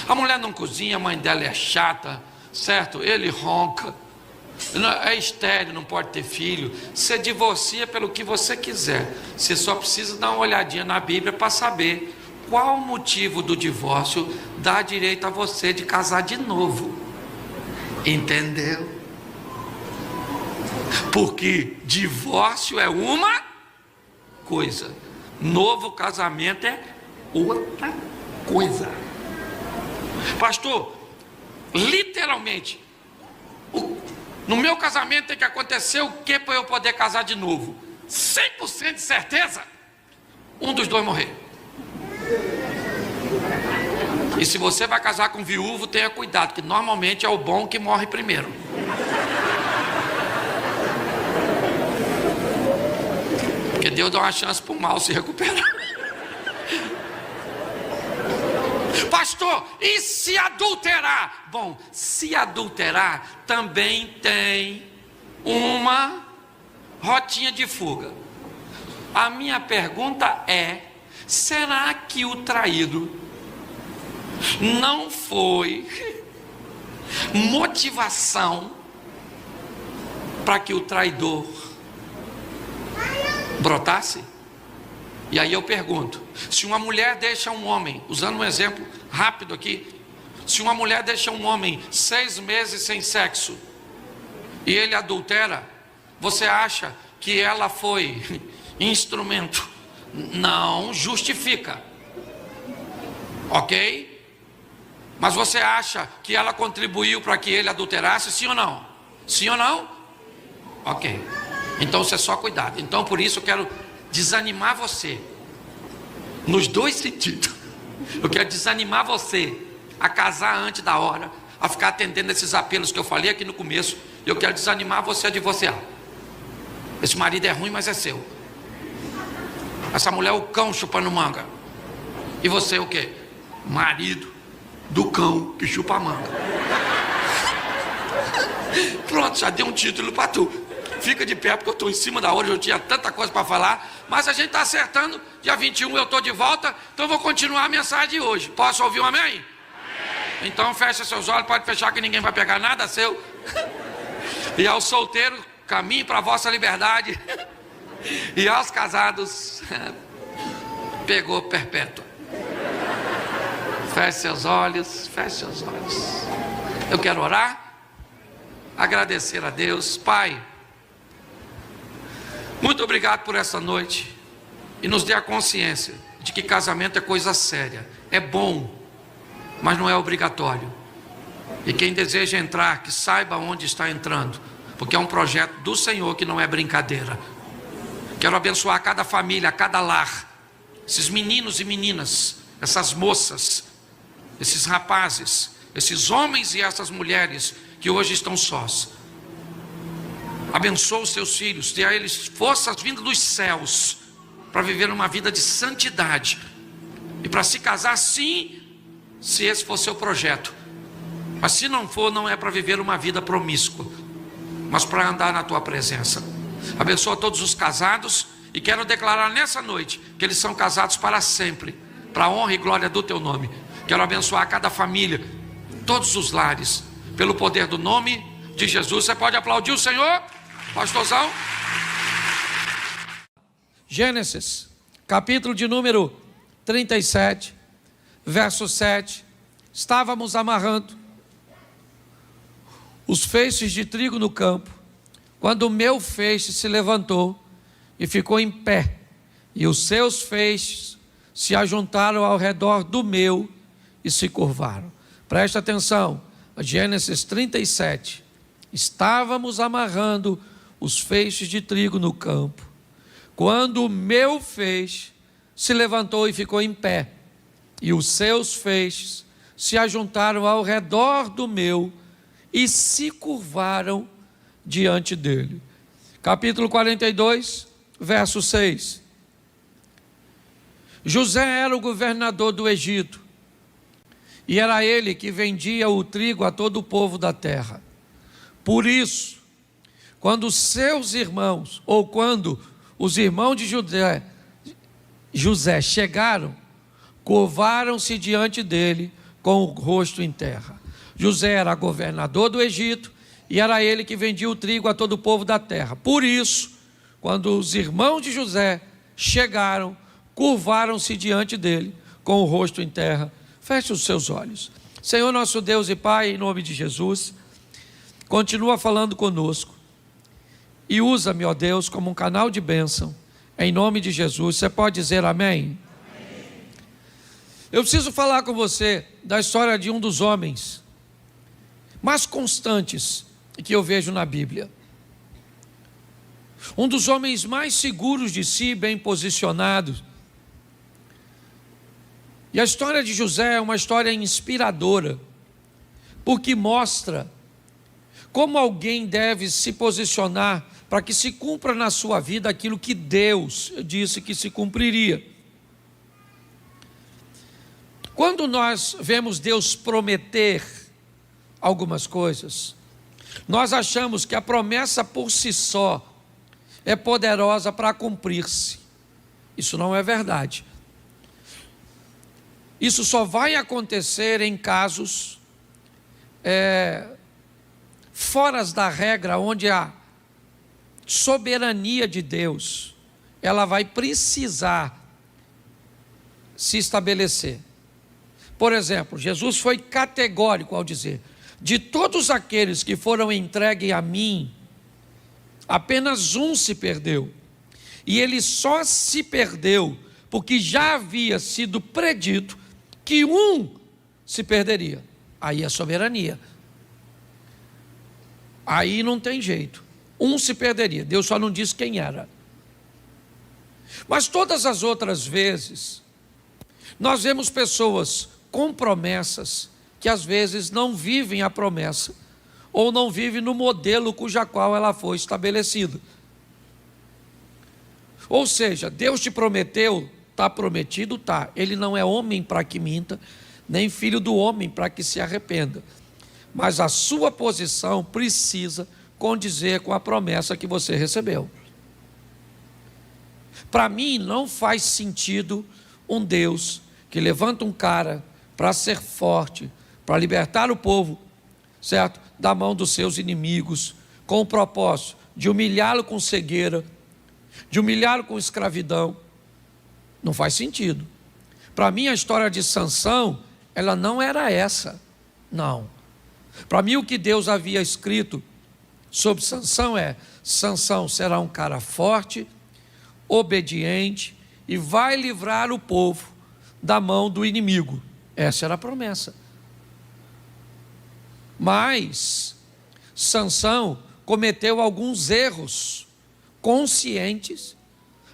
A mulher não cozinha, a mãe dela é chata, certo? Ele ronca, é estéril, não pode ter filho. Você divorcia pelo que você quiser. Você só precisa dar uma olhadinha na Bíblia para saber qual o motivo do divórcio dá direito a você de casar de novo. Entendeu? Porque divórcio é uma coisa, novo casamento é outra coisa. Pastor, literalmente, no meu casamento tem que acontecer o que para eu poder casar de novo? 100% de certeza, um dos dois morrer. E se você vai casar com viúvo, tenha cuidado, que normalmente é o bom que morre primeiro. Porque Deus dá uma chance para o mal se recuperar. Pastor, e se adulterar? Bom, se adulterar também tem uma rotinha de fuga. A minha pergunta é: será que o traído não foi motivação para que o traidor brotasse? E aí eu pergunto, se uma mulher deixa um homem, usando um exemplo rápido aqui, se uma mulher deixa um homem 6 meses sem sexo e ele adultera, você acha que ela foi instrumento? Não justifica, ok? Mas você acha que ela contribuiu para que ele adulterasse, sim ou não? Sim ou não? Ok, então você só cuidado. Então por isso eu quero desanimar você, nos 2 sentidos. Eu quero desanimar você a casar antes da hora, a ficar atendendo esses apelos que eu falei aqui no começo. Eu quero desanimar você a divorciar. Esse marido é ruim, mas é seu. Essa mulher é o cão chupando manga. E você é o quê? Marido do cão que chupa manga. Pronto, já dei um título para tu. Fica de pé, porque eu estou em cima da hora, eu tinha tanta coisa para falar, mas a gente está acertando. Dia 21 eu estou de volta, então eu vou continuar a mensagem de hoje. Posso ouvir um amém? Amém. Então fecha seus olhos, pode fechar que ninguém vai pegar nada seu. E aos solteiros, caminhe para a vossa liberdade. E aos casados, pegou perpétua. Feche seus olhos, feche seus olhos. Eu quero orar, agradecer a Deus. Pai, muito obrigado por essa noite, e nos dê a consciência de que casamento é coisa séria, é bom, mas não é obrigatório. E quem deseja entrar, que saiba onde está entrando, porque é um projeto do Senhor que não é brincadeira. Quero abençoar cada família, cada lar, esses meninos e meninas, essas moças, esses rapazes, esses homens e essas mulheres que hoje estão sós. Abençoa os seus filhos, dê a eles forças vindas dos céus, para viver uma vida de santidade, e para se casar sim, se esse for seu projeto. Mas se não for, não é para viver uma vida promíscua, mas para andar na tua presença. Abençoa todos os casados, e quero declarar nessa noite que eles são casados para sempre, para a honra e glória do teu nome. Quero abençoar cada família, todos os lares, pelo poder do nome de Jesus. Você pode aplaudir o Senhor, pastorzão? Gênesis, capítulo de número 37, verso 7. Estávamos amarrando os feixes de trigo no campo, quando o meu feixe se levantou e ficou em pé, e os seus feixes se ajuntaram ao redor do meu e se curvaram. Presta atenção, Gênesis 37. Estávamos amarrando os feixes de trigo no campo, quando o meu feixe se levantou e ficou em pé, e os seus feixes se ajuntaram ao redor do meu e se curvaram diante dele. Capítulo 42, verso 6. José era o governador do Egito, e era ele que vendia o trigo a todo o povo da terra. Por isso, quando seus irmãos, ou quando os irmãos de José chegaram, curvaram-se diante dele com o rosto em terra. José era governador do Egito, e era ele que vendia o trigo a todo o povo da terra. Por isso, quando os irmãos de José chegaram, curvaram-se diante dele com o rosto em terra. Feche os seus olhos. Senhor nosso Deus e Pai, em nome de Jesus, continua falando conosco e usa-me, ó Deus, como um canal de bênção, em nome de Jesus. Você pode dizer amém? Amém. Eu preciso falar com você da história de um dos homens mais constantes que eu vejo na Bíblia, um dos homens mais seguros de si, bem posicionados. E a história de José é uma história inspiradora, porque mostra como alguém deve se posicionar para que se cumpra na sua vida aquilo que Deus disse que se cumpriria. Quando nós vemos Deus prometer algumas coisas, nós achamos que a promessa por si só é poderosa para cumprir-se. Isso não é verdade. Isso só vai acontecer em casos fora da regra, onde a soberania de Deus, ela vai precisar se estabelecer. Por exemplo, Jesus foi categórico ao dizer: de todos aqueles que foram entregues a mim, apenas um se perdeu. E ele só se perdeu porque já havia sido predito que um se perderia. Aí é soberania. Aí não tem jeito. Um se perderia. Deus só não disse quem era. Mas todas as outras vezes, nós vemos pessoas com promessas que às vezes não vivem a promessa, ou não vivem no modelo cuja qual ela foi estabelecida. Ou seja, Deus te prometeu, está prometido, está. Ele não é homem para que minta, nem filho do homem para que se arrependa. Mas a sua posição precisa condizer com a promessa que você recebeu. Para mim não faz sentido um Deus que levanta um cara para ser forte, para libertar o povo, certo? Da mão dos seus inimigos, com o propósito de humilhá-lo com cegueira, de humilhá-lo com escravidão. Não faz sentido. Para mim a história de Sansão, ela não era essa, não. Para mim o que Deus havia escrito sobre Sansão é: Sansão será um cara forte, obediente e vai livrar o povo da mão do inimigo. Essa era a promessa. Mas Sansão cometeu alguns erros conscientes,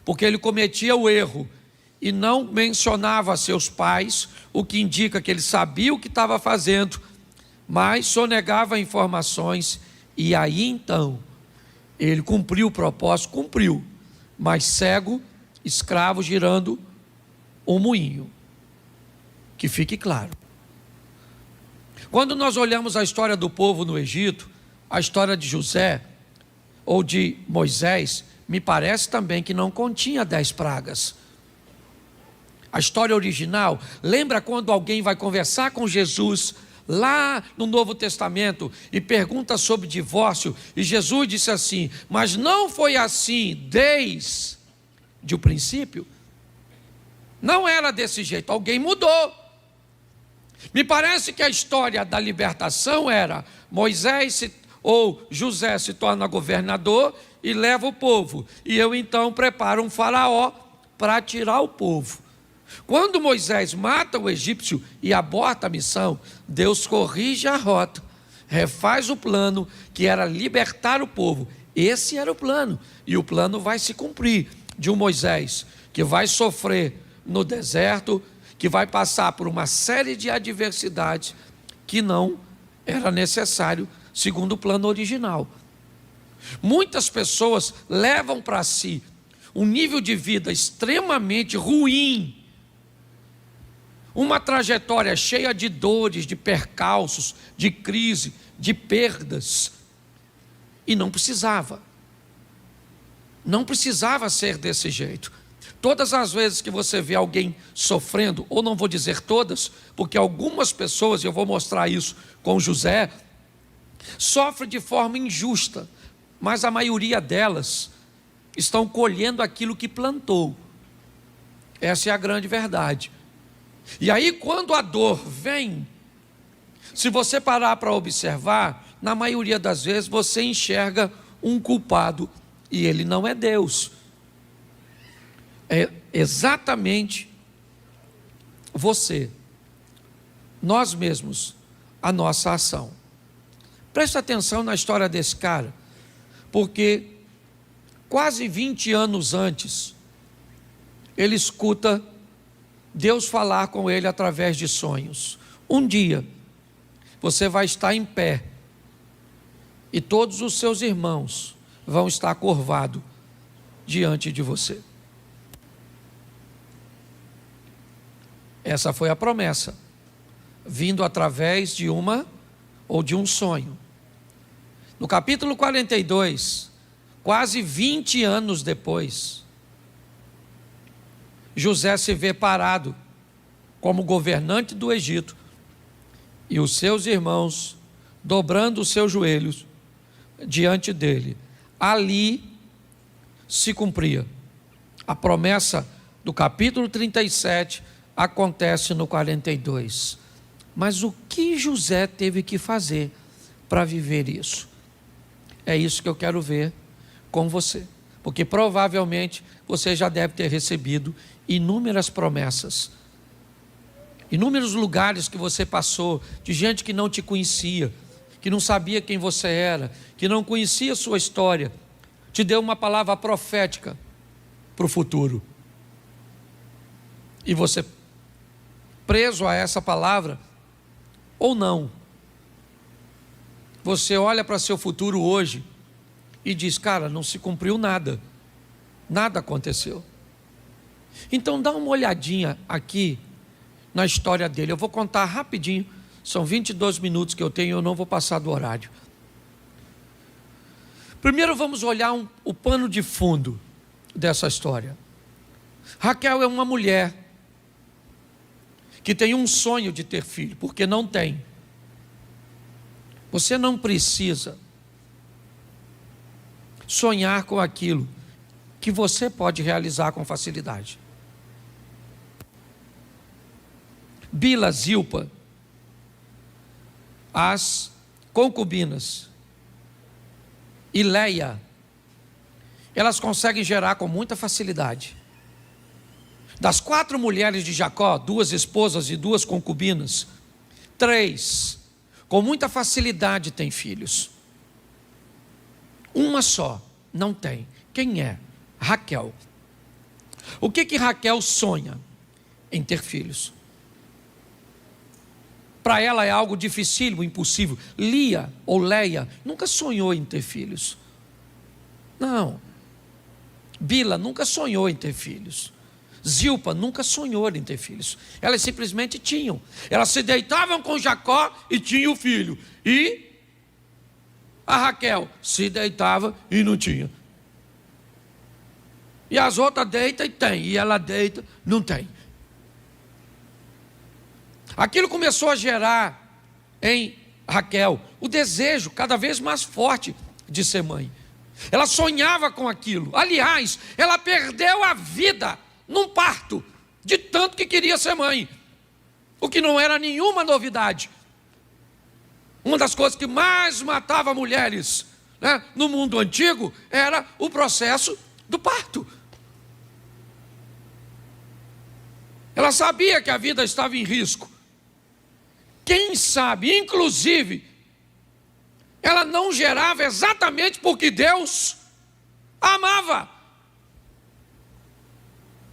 porque ele cometia o erro e não mencionava seus pais, o que indica que ele sabia o que estava fazendo, mas sonegava informações. E aí então ele cumpriu o propósito, cumpriu, mas cego, escravo girando um moinho. Que fique claro. Quando nós olhamos a história do povo no Egito, a história de José ou de Moisés, me parece também que não continha 10 pragas. A história original, lembra quando alguém vai conversar com Jesus lá no Novo Testamento e pergunta sobre divórcio, e Jesus disse assim: mas não foi assim desde o princípio? Não era desse jeito, alguém mudou. Me parece que a história da libertação era: Moisés ou José se torna governador e leva o povo, e eu então preparo um faraó para tirar o povo. Quando Moisés mata o egípcio e aborta a missão, Deus corrige a rota, refaz o plano, que era libertar o povo. Esse era o plano, e o plano vai se cumprir, de um Moisés que vai sofrer no deserto, que vai passar por uma série de adversidades que não era necessário segundo o plano original. Muitas pessoas levam para si um nível de vida extremamente ruim, uma trajetória cheia de dores, de percalços, de crise, de perdas, e não precisava ser desse jeito. Todas as vezes que você vê alguém sofrendo, ou não vou dizer todas, porque algumas pessoas, e eu vou mostrar isso com José, sofrem de forma injusta, mas a maioria delas estão colhendo aquilo que plantou. Essa é a grande verdade. E aí quando a dor vem, se você parar para observar, na maioria das vezes você enxerga um culpado, e ele não é Deus. É exatamente você, nós mesmos, a nossa ação. Presta atenção na história desse cara, porque quase 20 anos antes, ele escuta Deus falar com ele através de sonhos. Um dia, você vai estar em pé, e todos os seus irmãos vão estar curvados diante de você. Essa foi a promessa, vindo através de um sonho. No capítulo 42, quase 20 anos depois, José se vê parado como governante do Egito, e os seus irmãos, dobrando os seus joelhos diante dele. Ali se cumpria a promessa do capítulo 37, acontece no 42. Mas o que José teve que fazer para viver isso? É isso que eu quero ver com você, porque provavelmente você já deve ter recebido inúmeras promessas, inúmeros lugares que você passou, de gente que não te conhecia, que não sabia quem você era, que não conhecia a sua história, te deu uma palavra profética para o futuro. E você, preso a essa palavra, ou não, você olha para seu futuro hoje e diz: cara, não se cumpriu nada, nada aconteceu. Então dá uma olhadinha aqui na história dele. Eu vou contar rapidinho, são 22 minutos que eu tenho, eu não vou passar do horário. Primeiro vamos olhar o pano de fundo dessa história. Raquel é uma mulher que tem um sonho de ter filho, porque não tem. Você não precisa sonhar com aquilo que você pode realizar com facilidade. Bila, Zilpa, as concubinas e Leia, elas conseguem gerar com muita facilidade. Das 4 mulheres de Jacó, 2 esposas e 2 concubinas, 3, com muita facilidade têm filhos. Uma só não tem. Quem é? Raquel. O que Raquel sonha? Em ter filhos. Para ela é algo dificílimo, impossível. Lia ou Leia nunca sonhou em ter filhos. Não. Bila nunca sonhou em ter filhos. Zilpa nunca sonhou em ter filhos. Elas simplesmente tinham. Elas se deitavam com Jacó e tinham o filho. E a Raquel se deitava e não tinha. E as outras deitam e tem. E ela deita, não tem. Aquilo começou a gerar em Raquel o desejo cada vez mais forte de ser mãe. Ela sonhava com aquilo. Aliás, ela perdeu a vida num parto, de tanto que queria ser mãe, o que não era nenhuma novidade. Uma das coisas que mais matava mulheres, né, no mundo antigo era o processo do parto. Ela sabia que a vida estava em risco. Quem sabe, inclusive, ela não gerava exatamente porque Deus a amava.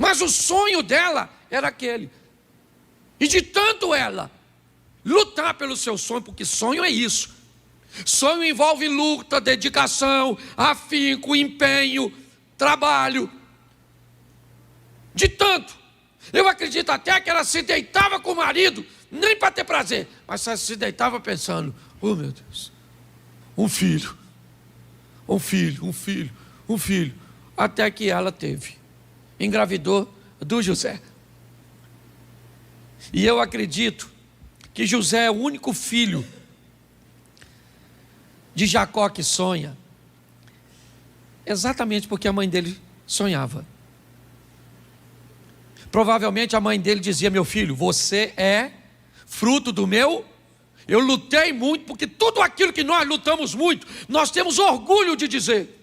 Mas o sonho dela era aquele. E de tanto ela lutar pelo seu sonho, porque sonho é isso. Sonho envolve luta, dedicação, afinco, empenho, trabalho. De tanto, eu acredito até que ela se deitava com o marido, nem para ter prazer, mas ela se deitava pensando: oh meu Deus, um filho, até que ela teve. Engravidou do José. E eu acredito que José é o único filho de Jacó que sonha, exatamente porque a mãe dele sonhava. Provavelmente a mãe dele dizia: meu filho, você é fruto do meu. Eu lutei muito, porque tudo aquilo que nós lutamos muito, nós temos orgulho de dizer.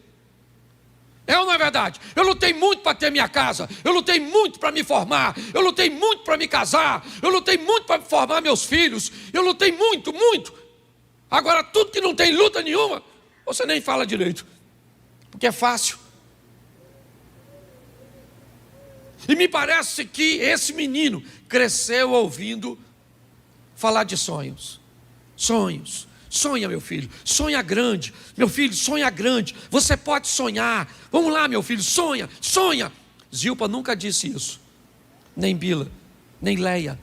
É ou não é verdade? Eu lutei muito para ter minha casa, eu lutei muito para me formar, eu lutei muito para me casar, eu lutei muito para formar meus filhos, eu lutei muito, muito. Agora tudo que não tem luta nenhuma, você nem fala direito, porque é fácil. E me parece que esse menino cresceu ouvindo falar de sonhos. Sonhos. Sonha, meu filho, sonha grande. Meu filho, sonha grande. Você pode sonhar. Vamos lá, meu filho, sonha, sonha. Zilpa nunca disse isso. Nem Bila, nem Leia.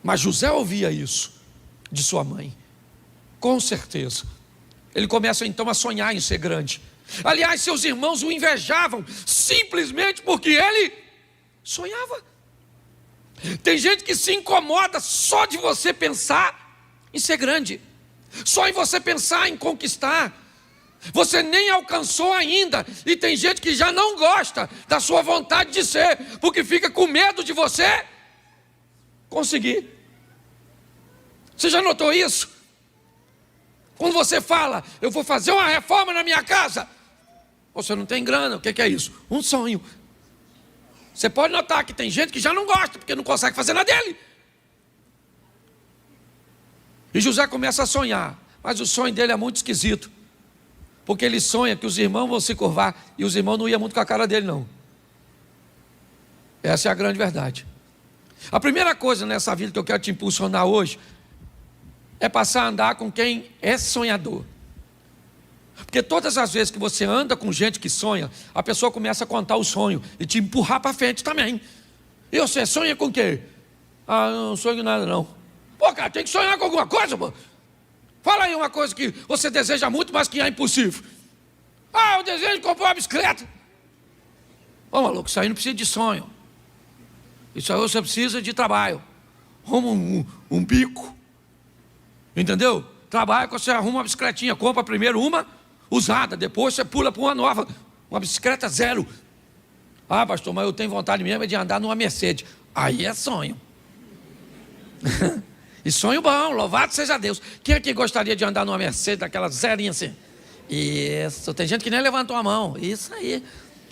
Mas José ouvia isso de sua mãe. Com certeza. Ele começa então a sonhar em ser grande. Aliás, seus irmãos o invejavam, simplesmente porque ele sonhava. Tem gente que se incomoda só de você pensar em ser grande, só em você pensar em conquistar. Você nem alcançou ainda, e tem gente que já não gosta da sua vontade de ser, porque fica com medo de você conseguir. Você já notou isso? Quando você fala, eu vou fazer uma reforma na minha casa, você não tem grana, o que é isso? Um sonho. Você pode notar que tem gente que já não gosta, porque não consegue fazer na dele. E José começa a sonhar, mas o sonho dele é muito esquisito, porque ele sonha que os irmãos vão se curvar, e os irmãos não iam muito com a cara dele, não. Essa é a grande verdade. A primeira coisa nessa vida que eu quero te impulsionar hoje é passar a andar com quem é sonhador. Porque todas as vezes que você anda com gente que sonha, a pessoa começa a contar o sonho e te empurrar para frente também. E você sonha com o quê? Ah, não sonho nada não. Pô, cara, tem que sonhar com alguma coisa, pô. Fala aí uma coisa que você deseja muito, mas que é impossível. Ah, eu desejo comprar uma bicicleta. Ô, maluco, isso aí não precisa de sonho. Isso aí você precisa de trabalho. Arruma um bico. Entendeu? Trabalha quando você arruma uma bicicletinha. Compra primeiro uma usada, depois você pula para uma nova. Uma bicicleta zero. Ah, pastor, mas eu tenho vontade mesmo de andar numa Mercedes. Aí é sonho. E sonho bom, louvado seja Deus. Quem aqui gostaria de andar numa Mercedes, daquela zerinha assim? Isso, tem gente que nem levantou a mão. Isso aí.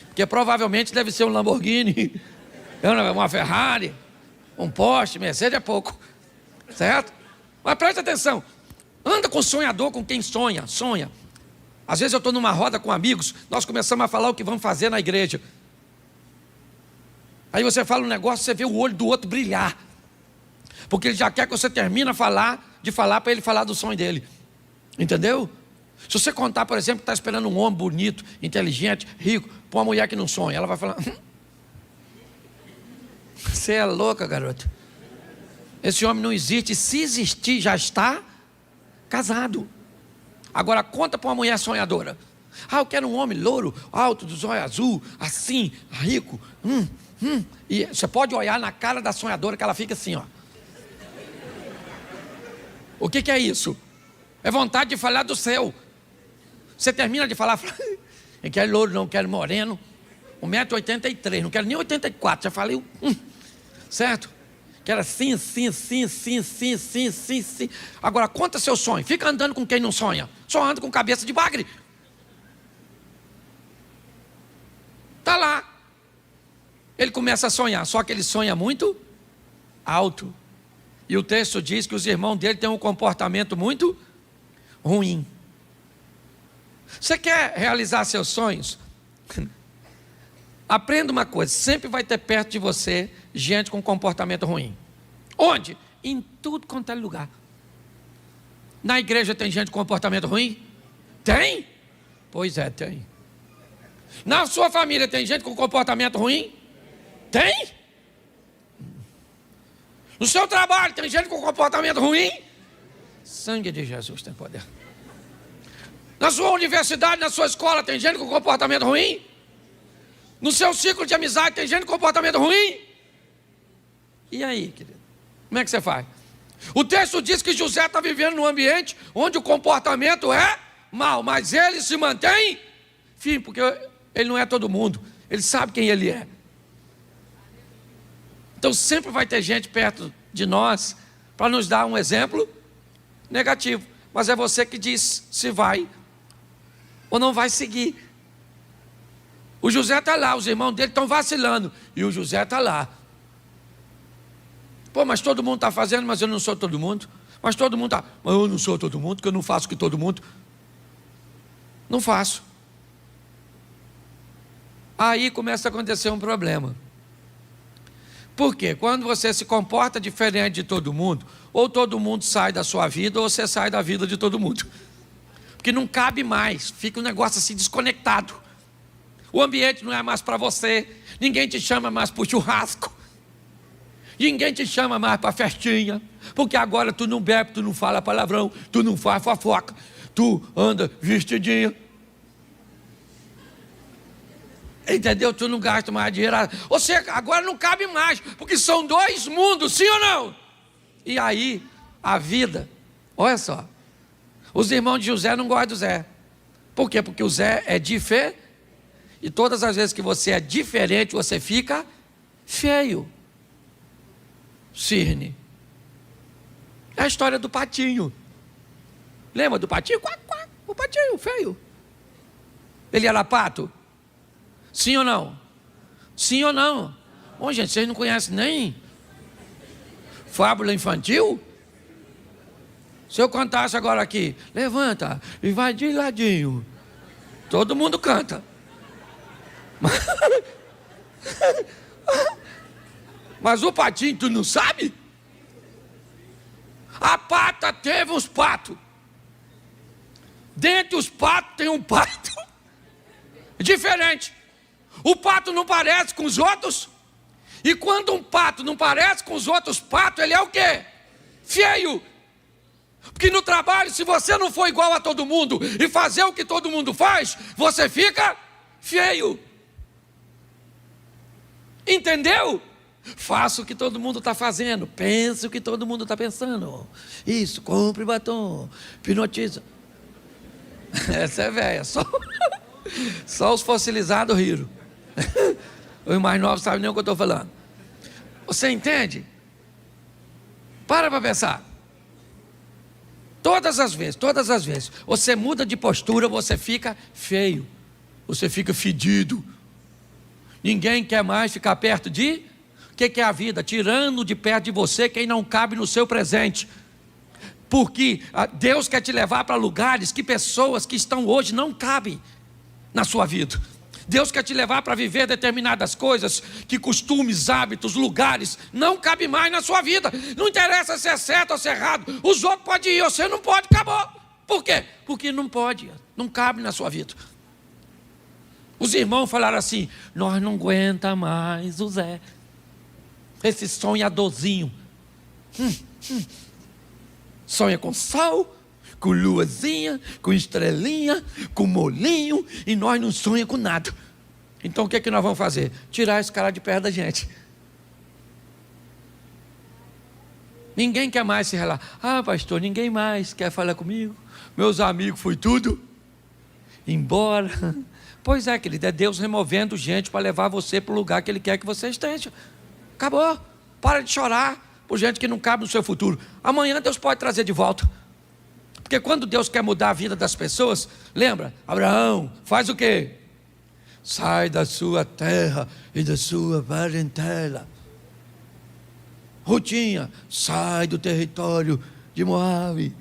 Porque provavelmente deve ser um Lamborghini, uma Ferrari, um Porsche, Mercedes é pouco. Certo? Mas preste atenção. Anda com sonhador, com quem sonha. Às vezes eu estou numa roda com amigos, nós começamos a falar o que vamos fazer na igreja. Aí você fala um negócio, você vê o olho do outro brilhar. Porque ele já quer que você termine de falar para ele falar do sonho dele. Entendeu? Se você contar, por exemplo, que está esperando um homem bonito, inteligente, rico, para uma mulher que não sonha, ela vai falar: você é louca, garoto. Esse homem não existe. Se existir, já está casado. Agora conta para uma mulher sonhadora. Ah, eu quero um homem louro, alto, dos olhos azul, assim, rico. E você pode olhar na cara da sonhadora que ela fica assim, ó. O que é isso? É vontade de falar do céu. Você termina de falar, eu quero louro, não quero moreno, 1,83 m, não quero nem 84, já falei, certo? Quero assim. Agora conta seu sonho, fica andando com quem não sonha, só anda com cabeça de bagre. Está lá. Ele começa a sonhar, só que ele sonha muito alto. E o texto diz que os irmãos dele têm um comportamento muito ruim. Você quer realizar seus sonhos? Aprenda uma coisa, sempre vai ter perto de você gente com comportamento ruim. Onde? Em tudo quanto é lugar. Na igreja tem gente com comportamento ruim? Tem? Pois é, tem. Na sua família tem gente com comportamento ruim? Tem? No seu trabalho tem gente com comportamento ruim? Sangue de Jesus tem poder. Na sua universidade, na sua escola tem gente com comportamento ruim? No seu ciclo de amizade tem gente com comportamento ruim? E aí, querido? Como é que você faz? O texto diz que José está vivendo num ambiente onde o comportamento é mau, mas ele se mantém firme, porque ele não é todo mundo, ele sabe quem ele é. Então sempre vai ter gente perto de nós para nos dar um exemplo negativo, mas é você que diz se vai ou não vai seguir. O José está lá, os irmãos dele estão vacilando, e o José está lá. Pô, mas todo mundo está fazendo, mas eu não sou todo mundo. Mas todo mundo está, mas eu não sou todo mundo, porque eu não faço o que todo mundo. Não faço. Aí começa a acontecer um problema. Por quê? Quando você se comporta diferente de todo mundo, ou todo mundo sai da sua vida, ou você sai da vida de todo mundo. Porque não cabe mais, fica um negócio assim desconectado. O ambiente não é mais para você, ninguém te chama mais para o churrasco, ninguém te chama mais para a festinha, porque agora tu não bebe, tu não fala palavrão, tu não faz fofoca, tu anda vestidinha. Entendeu? Tu não gasta mais dinheiro. Você agora não cabe mais, porque são dois mundos, sim ou não? E aí, a vida, olha só, os irmãos de José não gostam do Zé. Por quê? Porque o Zé é diferente. E todas as vezes que você é diferente, você fica feio. Cirne. É a história do patinho. Lembra do patinho? Quac, quac, o patinho feio. Ele era pato? Sim ou não? Sim ou não? Bom, gente, vocês não conhecem nem fábula infantil? Se eu cantasse agora aqui, levanta e vai de ladinho. Todo mundo canta. Mas o patinho, tu não sabe? A pata teve uns patos. Dentre os patos tem um pato diferente. O pato não parece com os outros. E quando um pato não parece com os outros patos, ele é o quê? Feio. Porque no trabalho, se você não for igual a todo mundo e fazer o que todo mundo faz, você fica feio. Entendeu? Faça o que todo mundo está fazendo. Pense o que todo mundo está pensando. Isso, compre batom. Hipnotiza. Essa é velha. Só os fossilizados riram. Os mais novos sabem nem o que eu estou falando. Você entende? Para pensar. Todas as vezes, você muda de postura, você fica feio. Você fica fedido. Ninguém quer mais ficar perto de... O que é a vida? Tirando de perto de você quem não cabe no seu presente. Porque Deus quer te levar para lugares que pessoas que estão hoje não cabem na sua vida. Deus quer te levar para viver determinadas coisas, que costumes, hábitos, lugares, não cabem mais na sua vida. Não interessa se é certo ou se é errado. Os outros podem ir, você não pode, acabou. Por quê? Porque não pode, não cabe na sua vida. Os irmãos falaram assim, nós não aguenta mais o Zé. Esse sonhadorzinho. Sonha com sol, com luazinha, com estrelinha, com molinho, e nós não sonhamos com nada. Então o que é que nós vamos fazer? Tirar esse cara de perto da gente. Ninguém quer mais se relacionar. Ah, pastor, ninguém mais quer falar comigo. Meus amigos foi tudo embora. Pois é, querido, é Deus removendo gente para levar você para o lugar que Ele quer que você esteja. Acabou. Para de chorar por gente que não cabe no seu futuro. Amanhã Deus pode trazer de volta. Porque quando Deus quer mudar a vida das pessoas, lembra? Abraão, faz o quê? Sai da sua terra e da sua parentela. Rutinha, sai do território de Moabe.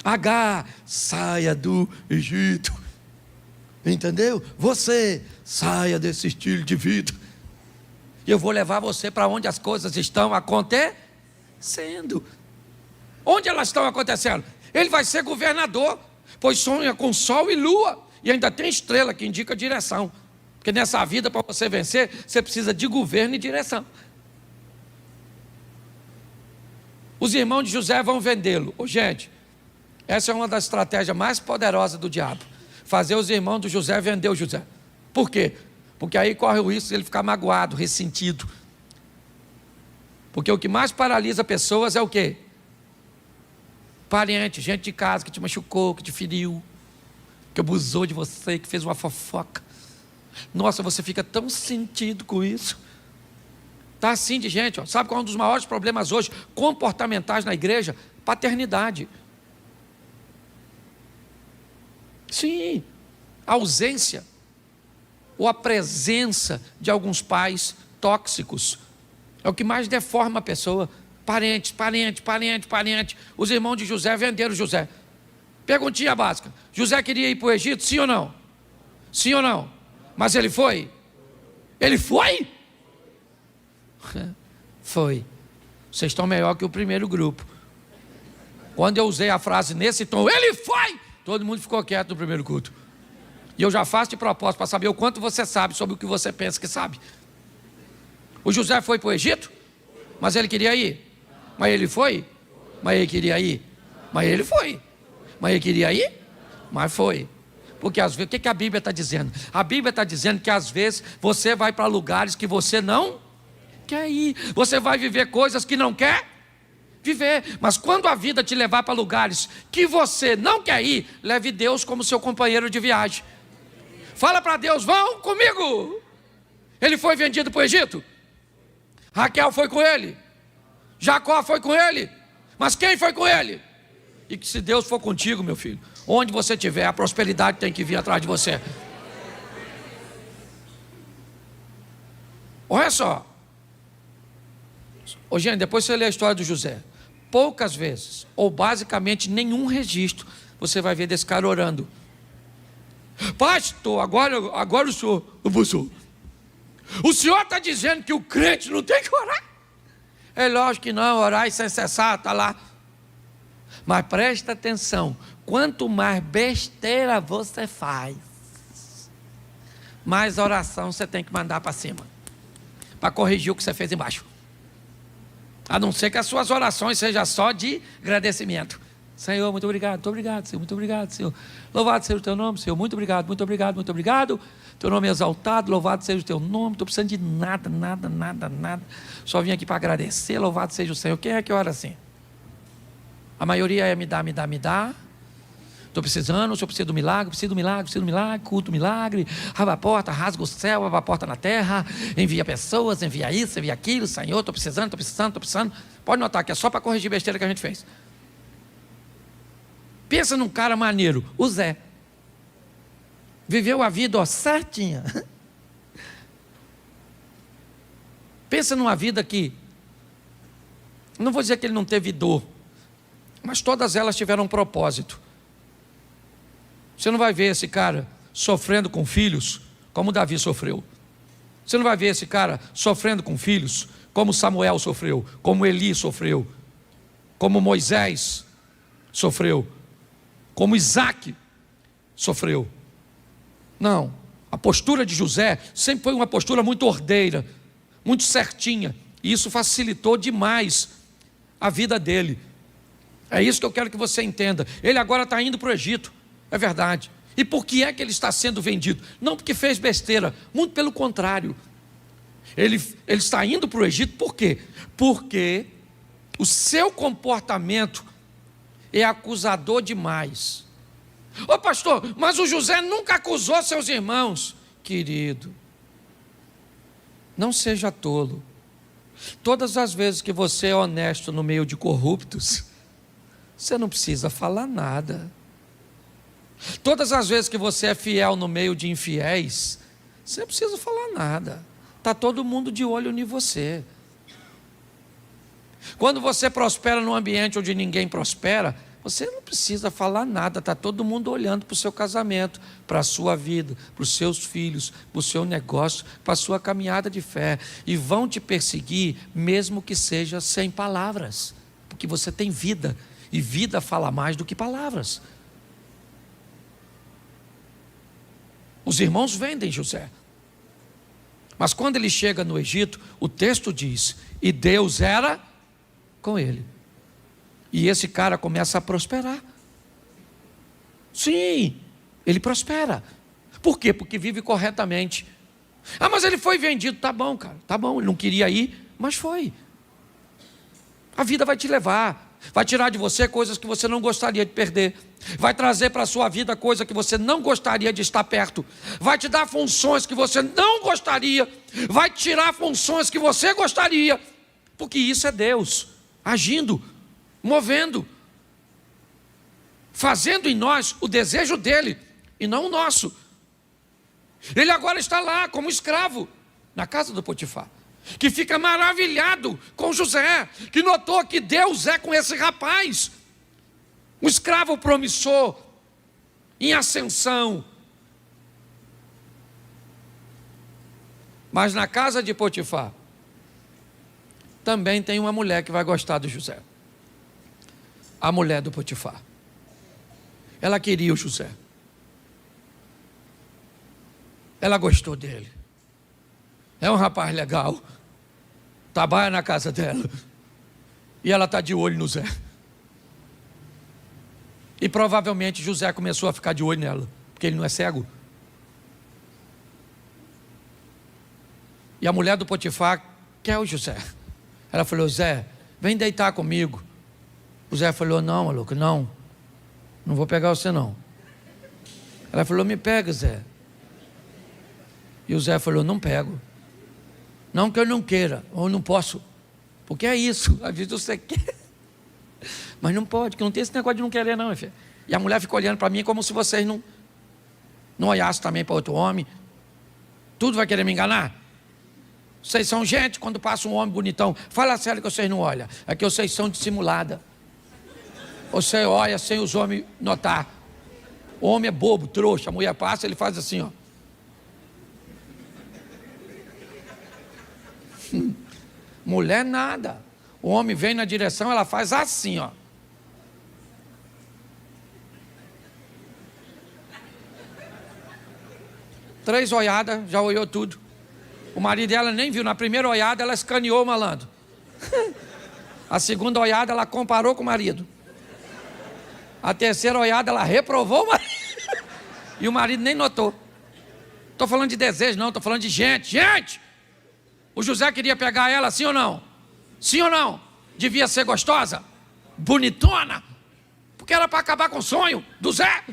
Agar, saia do Egito. Entendeu? Você, saia desse estilo de vida. E eu vou levar você para onde as coisas estão acontecendo. Onde elas estão acontecendo? Ele vai ser governador, pois sonha com sol e lua. E ainda tem estrela que indica a direção. Porque nessa vida, para você vencer, você precisa de governo e direção. Os irmãos de José vão vendê-lo. Gente, essa é uma das estratégias mais poderosas do diabo. Fazer os irmãos do José vender o José. Por quê? Porque aí corre o risco de ele ficar magoado, ressentido. Porque o que mais paralisa pessoas é o quê? Parente, gente de casa que te machucou, que te feriu, que abusou de você, que fez uma fofoca. Nossa, você fica tão sentido com isso. Está assim de gente, ó. Sabe qual é um dos maiores problemas hoje comportamentais na igreja? Paternidade. Sim, a ausência ou a presença de alguns pais tóxicos é o que mais deforma a pessoa. Parente. Os irmãos de José venderam José. Perguntinha básica: José queria ir para o Egito, sim ou não? Sim ou não? Mas ele foi? Ele foi? Foi. Vocês estão melhor que o primeiro grupo. Quando eu usei a frase nesse tom, ele foi! Todo mundo ficou quieto no primeiro culto. E eu já faço de propósito para saber o quanto você sabe sobre o que você pensa que sabe. O José foi para o Egito, mas ele queria ir. Mas ele foi? Mas ele queria ir. Mas ele foi. Mas ele queria ir? Mas foi. Porque às vezes, o que a Bíblia está dizendo? A Bíblia está dizendo que às vezes você vai para lugares que você não quer ir. Você vai viver coisas que não quer viver. Mas quando a vida te levar para lugares que você não quer ir, leve Deus como seu companheiro de viagem. Fala para Deus: vão comigo. Ele foi vendido para o Egito. Raquel foi com ele. Jacó foi com ele. Mas quem foi com ele? E que se Deus for contigo, meu filho, onde você estiver, a prosperidade tem que vir atrás de você. Olha só. Ô, gente, depois você lê a história do José. Poucas vezes, ou basicamente nenhum registro, você vai ver desse cara orando. Pastor, agora o senhor está dizendo que o crente não tem que orar? É lógico que não, orar e sem cessar, está lá. Mas presta atenção, quanto mais besteira você faz, mais oração você tem que mandar para cima, para corrigir o que você fez embaixo. A não ser que as suas orações sejam só de agradecimento. Senhor, muito obrigado, Senhor, muito obrigado, Senhor. Louvado seja o teu nome, Senhor, muito obrigado, muito obrigado, muito obrigado. Teu nome é exaltado, louvado seja o teu nome. Não estou precisando de nada. Só vim aqui para agradecer, louvado seja o Senhor. Quem é que ora assim? A maioria é me dá. Estou precisando, o Senhor precisa do milagre, culto milagre. Abre a porta, rasga o céu, abre a porta na terra, envia pessoas, envia isso, envia aquilo. Senhor, estou precisando. Pode notar que é só para corrigir besteira que a gente fez. Pensa num cara maneiro, o Zé. Viveu a vida certinha. Pensa numa vida que, não vou dizer que ele não teve dor, mas todas elas tiveram um propósito. Você não vai ver esse cara sofrendo com filhos como Davi sofreu. Você não vai ver esse cara sofrendo com filhos como Samuel sofreu, como Eli sofreu, como Moisés sofreu, como Isaac sofreu. Não, a postura de José sempre foi uma postura muito ordeira, muito certinha, e isso facilitou demais a vida dele. É isso que eu quero que você entenda. Ele agora está indo para o Egito, é verdade. E por que é que ele está sendo vendido? Não porque fez besteira, muito pelo contrário. Ele está indo para o Egito por quê? Porque o seu comportamento é acusador demais. Ô pastor, mas o José nunca acusou seus irmãos. Querido, não seja tolo. Todas as vezes que você é honesto no meio de corruptos, você não precisa falar nada. Todas as vezes que você é fiel no meio de infiéis, você não precisa falar nada. Está todo mundo de olho em você. Quando você prospera num ambiente onde ninguém prospera, você não precisa falar nada, está todo mundo olhando para o seu casamento, para a sua vida, para os seus filhos, para o seu negócio, para a sua caminhada de fé, e vão te perseguir, mesmo que seja sem palavras, porque você tem vida, e vida fala mais do que palavras. Os irmãos vendem José, mas quando ele chega no Egito, o texto diz, e Deus era com ele. E esse cara começa a prosperar. Sim, ele prospera. Por quê? Porque vive corretamente. Ah, mas ele foi vendido. Tá bom, cara, tá bom, ele não queria ir, mas foi. A vida vai te levar, vai tirar de você coisas que você não gostaria de perder, vai trazer para a sua vida coisa que você não gostaria de estar perto, vai te dar funções que você não gostaria, vai tirar funções que você gostaria, porque isso é Deus agindo, movendo, fazendo em nós o desejo dele e não o nosso. Ele agora está lá como escravo na casa do Potifar, que fica maravilhado com José, que notou que Deus é com esse rapaz, um escravo promissor, em ascensão. Mas na casa de Potifar também tem uma mulher que vai gostar de José. A mulher do Potifar. Ela queria o José. Ela gostou dele. É um rapaz legal. Trabalha na casa dela. E ela está de olho no Zé. E provavelmente José começou a ficar de olho nela. porque ele não é cego. E a mulher do Potifar quer o José. Ela falou: Zé, vem deitar comigo. O Zé falou: não, maluco, não vou pegar você não. Ela falou: me pega, Zé. E o Zé falou: não pego. Não que eu não queira, ou não posso. Porque é isso, às vezes você quer, mas não pode, porque não tem esse negócio de não querer não, filho. E a mulher fica olhando para mim como se vocês não olhassem também para outro homem. Tudo vai querer me enganar? Vocês são gente, quando passa um homem bonitão, fala sério que vocês não olham. É que vocês são dissimulada. Você olha sem os homens notar. O homem é bobo, trouxa, a mulher passa, ele faz assim, ó. Mulher nada. O homem vem na direção, ela faz assim, ó. Três olhadas, já olhou tudo. O marido dela nem viu. Na primeira olhada, ela escaneou o malandro. A segunda olhada, ela comparou com o marido. A terceira olhada, ela reprovou o marido. E o marido nem notou. Estou falando de desejo, não. Estou falando de gente. Gente! O José queria pegar ela, sim ou não? Sim ou não? Devia ser gostosa? Bonitona? Porque era para acabar com o sonho do Zé.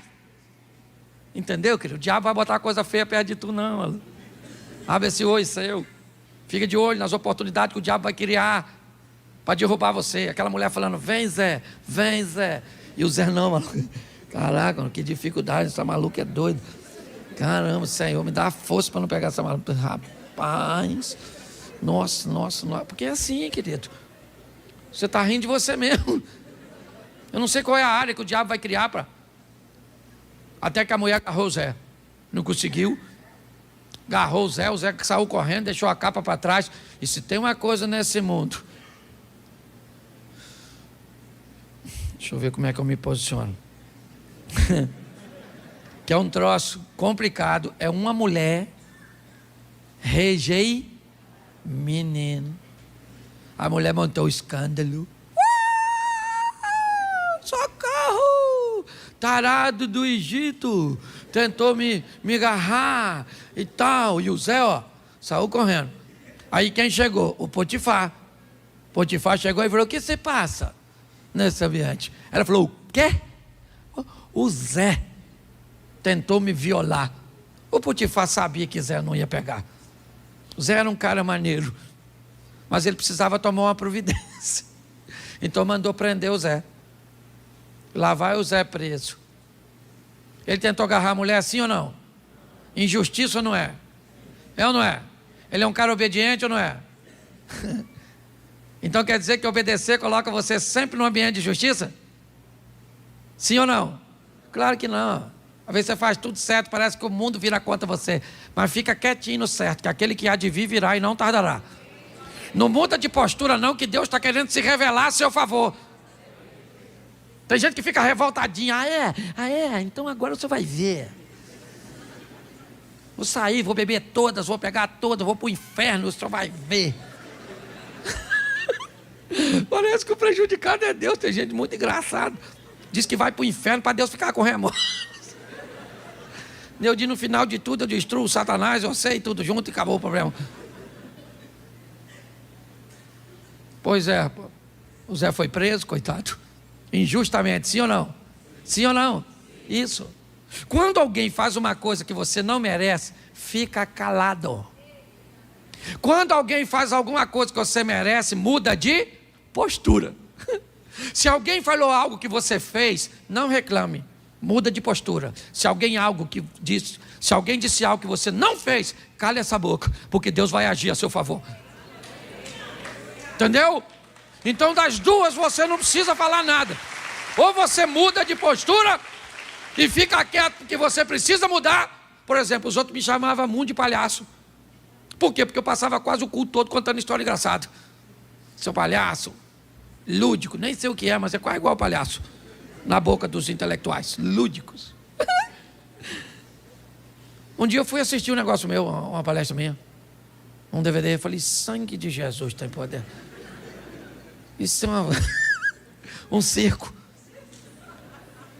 Entendeu, querido? O diabo vai botar coisa feia perto de tu, não. Abre esse olho seu. Fica de olho nas oportunidades que o diabo vai criar para derrubar você. Aquela mulher falando: vem, Zé, vem, Zé. E o Zé não, mano. Caraca, que dificuldade, essa maluca é doida. Caramba, Senhor, me dá força para não pegar essa maluca. Rapaz, nossa. Porque é assim, querido. Você está rindo de você mesmo. Eu não sei qual é a área que o diabo vai criar para... Até que a mulher agarrou o Zé. Não conseguiu. Agarrou o Zé saiu correndo, deixou a capa para trás. E se tem uma coisa nesse mundo... Deixa eu ver como é que eu me posiciono. Que é um troço complicado. É uma mulher menino. A mulher montou o escândalo. Socorro! Tarado do Egito tentou me agarrar e tal. E o Zé, ó, saiu correndo. Aí quem chegou? O Potifar. Potifar chegou e falou: o que se passa nesse ambiente? Ela falou: o quê? O Zé tentou me violar. O Potifar sabia que Zé não ia pegar. O Zé era um cara maneiro, mas ele precisava tomar uma providência. Então mandou prender o Zé. Lá vai o Zé preso. Ele tentou agarrar a mulher, sim ou não? Injustiça ou não é? É ou não é? Ele é um cara obediente ou não é? Então quer dizer que obedecer coloca você sempre no ambiente de justiça? Sim ou não? Claro que não. Às vezes você faz tudo certo, parece que o mundo vira contra você. Mas fica quietinho no certo, que aquele que há de vir virá e não tardará. Não muda de postura não, que Deus está querendo se revelar a seu favor. Tem gente que fica revoltadinha. Então agora você vai ver. Vou sair, vou beber todas, vou pegar todas, vou para o inferno, você vai ver. Parece que o prejudicado é Deus. Tem gente muito engraçada. Diz que vai para o inferno para Deus ficar com remorso. Deus diz: no final de tudo eu destruo o Satanás, eu sei tudo junto e acabou o problema. Pois é, o Zé foi preso, coitado. Injustamente, sim ou não? Sim ou não? Isso. Quando alguém faz uma coisa que você não merece, fica calado. Quando alguém faz alguma coisa que você merece, muda de postura. Se alguém falou algo que você fez, não reclame, muda de postura. Se alguém disse algo que você não fez, cale essa boca, porque Deus vai agir a seu favor. Entendeu? Então das duas você não precisa falar nada. Ou você muda de postura e fica quieto porque você precisa mudar. Por exemplo, os outros me chamavam muito de palhaço. Por quê? Porque eu passava quase o culto todo contando história engraçada. Seu palhaço, lúdico, nem sei o que é, mas é quase igual palhaço na boca dos intelectuais, lúdicos. Um dia eu fui assistir um negócio meu, uma palestra minha, um DVD, eu falei: sangue de Jesus tem poder. Isso é um circo.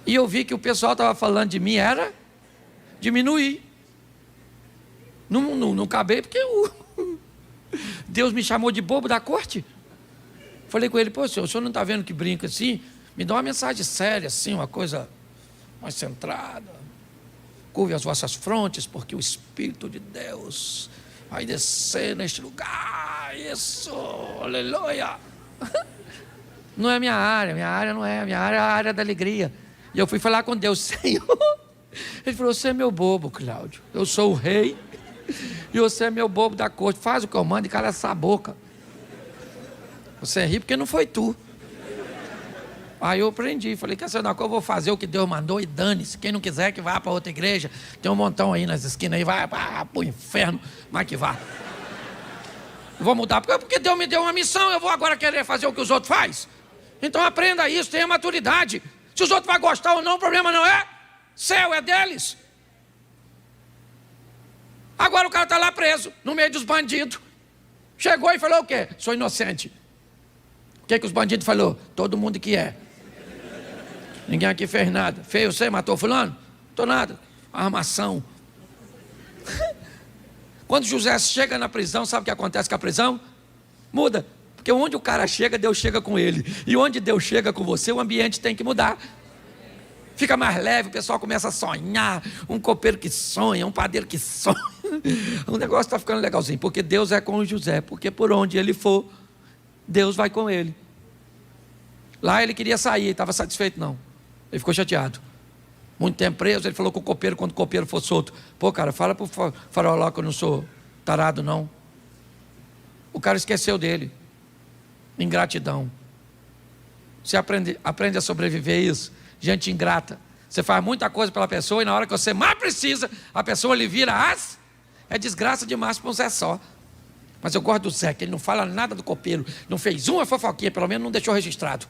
E eu vi que o pessoal estava falando de mim, era diminuir. Não acabei porque Deus me chamou de bobo da corte. Falei com ele, pô, senhor, o senhor não está vendo que brinca assim? Me dá uma mensagem séria, assim, uma coisa mais centrada. Curve as vossas frontes, porque o Espírito de Deus vai descer neste lugar. Isso, aleluia. Não é minha área não é, minha área é a área da alegria. E eu fui falar com Deus, Senhor. Ele falou, você é meu bobo, Cláudio. Eu sou o rei e você é meu bobo da corte. Faz o que eu mando e cala essa boca. Você é rico porque não foi tu. Aí eu aprendi, falei, quer saber, eu vou fazer o que Deus mandou e dane-se. Quem não quiser que vá para outra igreja, tem um montão aí nas esquinas aí, vai para o inferno, mas que vá. Eu vou mudar, porque Deus me deu uma missão, eu vou agora querer fazer o que os outros fazem. Então aprenda isso, tenha maturidade. Se os outros vão gostar ou não, o problema não é seu, é deles. Agora o cara está lá preso, no meio dos bandidos. Chegou e falou o quê? Sou inocente. O que os bandidos falaram? Todo mundo que é. Ninguém aqui fez nada. Feio você, matou fulano? Tô nada. Armação. Quando José chega na prisão, sabe o que acontece com a prisão? Muda. Porque onde o cara chega, Deus chega com ele. E onde Deus chega com você, o ambiente tem que mudar. Fica mais leve, o pessoal começa a sonhar. Um copeiro que sonha, um padeiro que sonha. O negócio está ficando legalzinho. Porque Deus é com o José. Porque por onde ele for, Deus vai com ele. Lá ele queria sair, estava satisfeito não. Ele ficou chateado. Muito tempo preso, ele falou com o copeiro, quando o copeiro for solto. Pô, cara, fala pro faraó lá que eu não sou tarado não. O cara esqueceu dele. Ingratidão. Você aprende a sobreviver isso. Gente ingrata. Você faz muita coisa pela pessoa e na hora que você mais precisa, a pessoa lhe vira as. É desgraça demais para um Zé só. Mas eu gosto do Zé, que ele não fala nada do copeiro. Não fez uma fofoquinha, pelo menos não deixou registrado.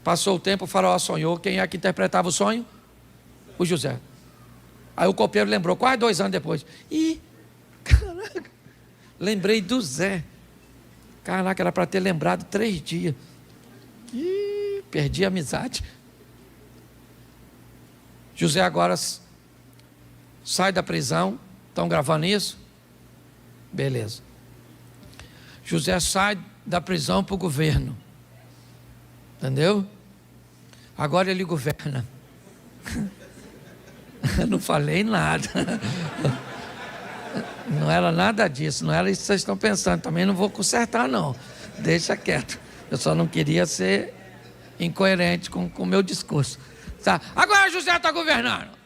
Passou o tempo, o faraó sonhou. Quem é que interpretava o sonho? O José. Aí o copeiro lembrou, quase 2 anos depois. Ih, caraca, lembrei do Zé. Caraca, era para ter lembrado 3 dias. Ih, perdi a amizade. José agora sai da prisão. Estão gravando isso? Beleza. José sai da prisão para o governo. Entendeu? Agora ele governa. Não falei nada. Não era nada disso. Não era isso que vocês estão pensando. Também não vou consertar, não. Deixa quieto. Eu só não queria ser incoerente com o meu discurso. Tá. Agora José está governando.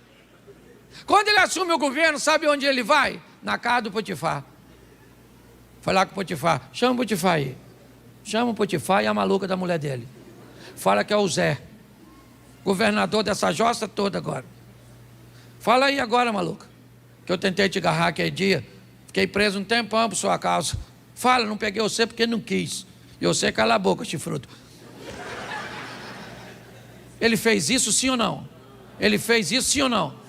Quando ele assume o governo, sabe onde ele vai? Na casa do Potifar. Foi lá com o Potifar. Chama o Potifar aí. Chama o Potifar e a maluca da mulher dele. Fala que é o Zé. Governador dessa jossa toda agora. Fala aí agora, maluca. Que eu tentei te agarrar aquele dia. Fiquei preso um tempão por sua causa. Fala, não peguei você porque não quis. E você cala a boca, chifrudo. Ele fez isso sim ou não? Ele fez isso sim ou não?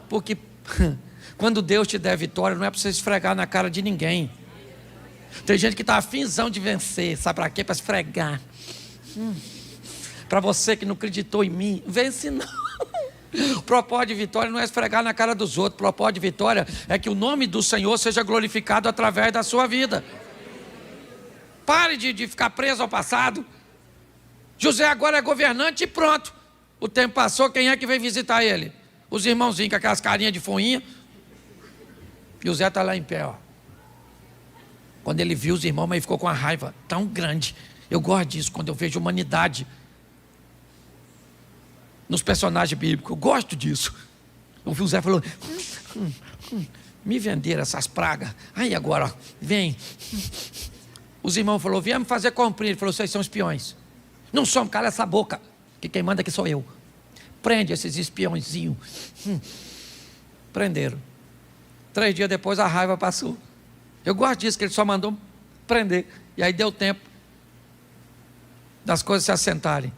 Porque quando Deus te der vitória, não é para você esfregar na cara de ninguém. Tem gente que está afinzão de vencer. Sabe para quê? Para esfregar. Para você que não acreditou em mim, vence não. O propósito de vitória não é esfregar na cara dos outros. O propósito de vitória é que o nome do Senhor seja glorificado através da sua vida. Pare de ficar preso ao passado. José agora é governante e pronto. O tempo passou, quem é que veio visitar ele? Os irmãozinhos com aquelas carinhas de foinha. E o Zé está lá em pé, ó. Quando ele viu os irmãos, mas ele ficou com uma raiva tão grande. Eu gosto disso, quando eu vejo humanidade nos personagens bíblicos. Eu gosto disso. Eu vi o Zé falou, me venderam essas pragas. Aí agora, ó, vem. Os irmãos falaram, viemos fazer cumprir. Ele falou, vocês são espiões. Não somos, cala essa boca, que quem manda aqui sou eu. Prende esses espiõezinhos. Prenderam. 3 dias depois a raiva passou. Eu gosto disso, que ele só mandou prender. E aí deu tempo das coisas se assentarem.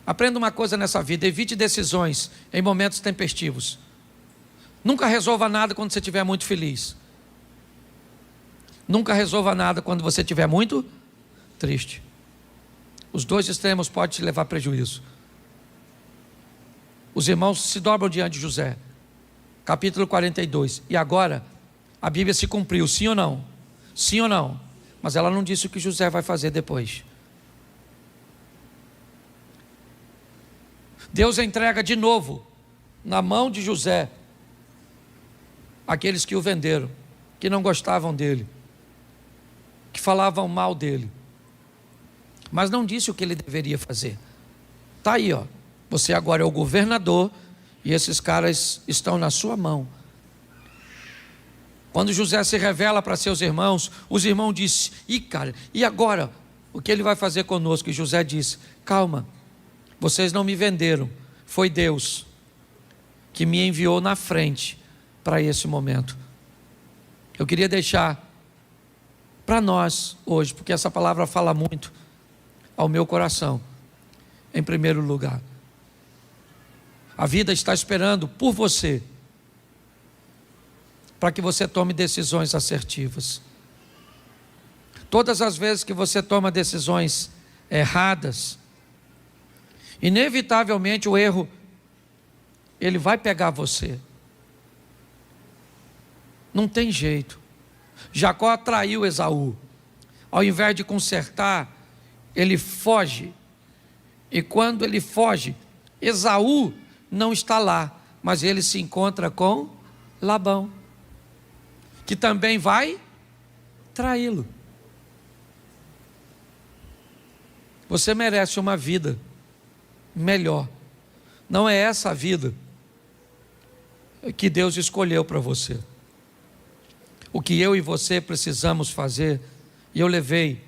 Aprenda uma coisa nessa vida, evite decisões em momentos tempestivos. Nunca resolva nada quando você estiver muito feliz. Nunca resolva nada quando você estiver muito triste. Os 2 extremos podem te levar a prejuízo. Os irmãos se dobram diante de José. Capítulo 42. E agora, a Bíblia se cumpriu, sim ou não? Sim ou não? Mas ela não disse o que José vai fazer depois. Deus entrega de novo na mão de José aqueles que o venderam, que não gostavam dele, que falavam mal dele, mas não disse o que ele deveria fazer. Está aí, ó. Você agora é o governador e esses caras estão na sua mão. Quando José se revela para seus irmãos, os irmãos dizem: cara, e agora? O que ele vai fazer conosco? E José disse: calma, vocês não me venderam, foi Deus que me enviou na frente para esse momento. Eu queria deixar para nós hoje, porque essa palavra fala muito ao meu coração, em primeiro lugar. A vida está esperando por você, para que você tome decisões assertivas. Todas as vezes que você toma decisões erradas, inevitavelmente o erro, ele vai pegar você. Não tem jeito. Jacó traiu Esaú. Ao invés de consertar, ele foge. E quando ele foge, Esaú não está lá, mas ele se encontra com Labão, que também vai traí-lo. Você merece uma vida melhor. Não é essa a vida que Deus escolheu para você. O que eu e você precisamos fazer, e eu levei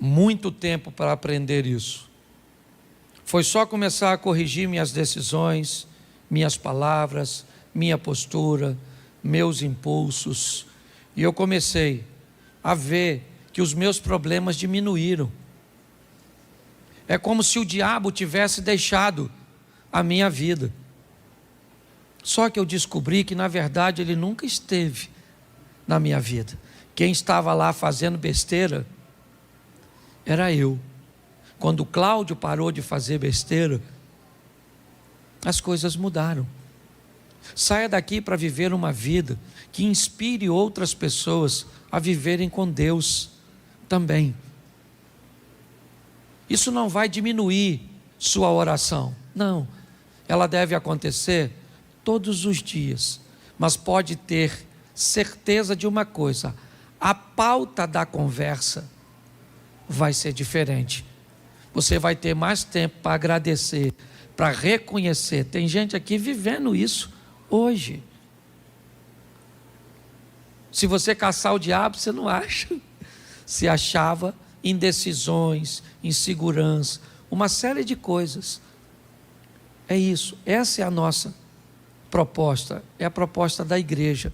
muito tempo para aprender isso, foi só começar a corrigir minhas decisões, minhas palavras, minha postura, meus impulsos, e eu comecei a ver que os meus problemas diminuíram. É como se o diabo tivesse deixado a minha vida. Só que eu descobri que na verdade ele nunca esteve na minha vida. Quem estava lá fazendo besteira era eu. Quando Cláudio parou de fazer besteira, as coisas mudaram. Saia daqui para viver uma vida que inspire outras pessoas a viverem com Deus também. Isso não vai diminuir sua oração, não. Ela deve acontecer todos os dias, mas pode ter certeza de uma coisa: a pauta da conversa vai ser diferente. Você vai ter mais tempo para agradecer, para reconhecer. Tem gente aqui vivendo isso hoje. Se você caçar o diabo, você não acha. Se achava indecisões, insegurança, uma série de coisas. É isso, essa é a nossa proposta, é a proposta da igreja.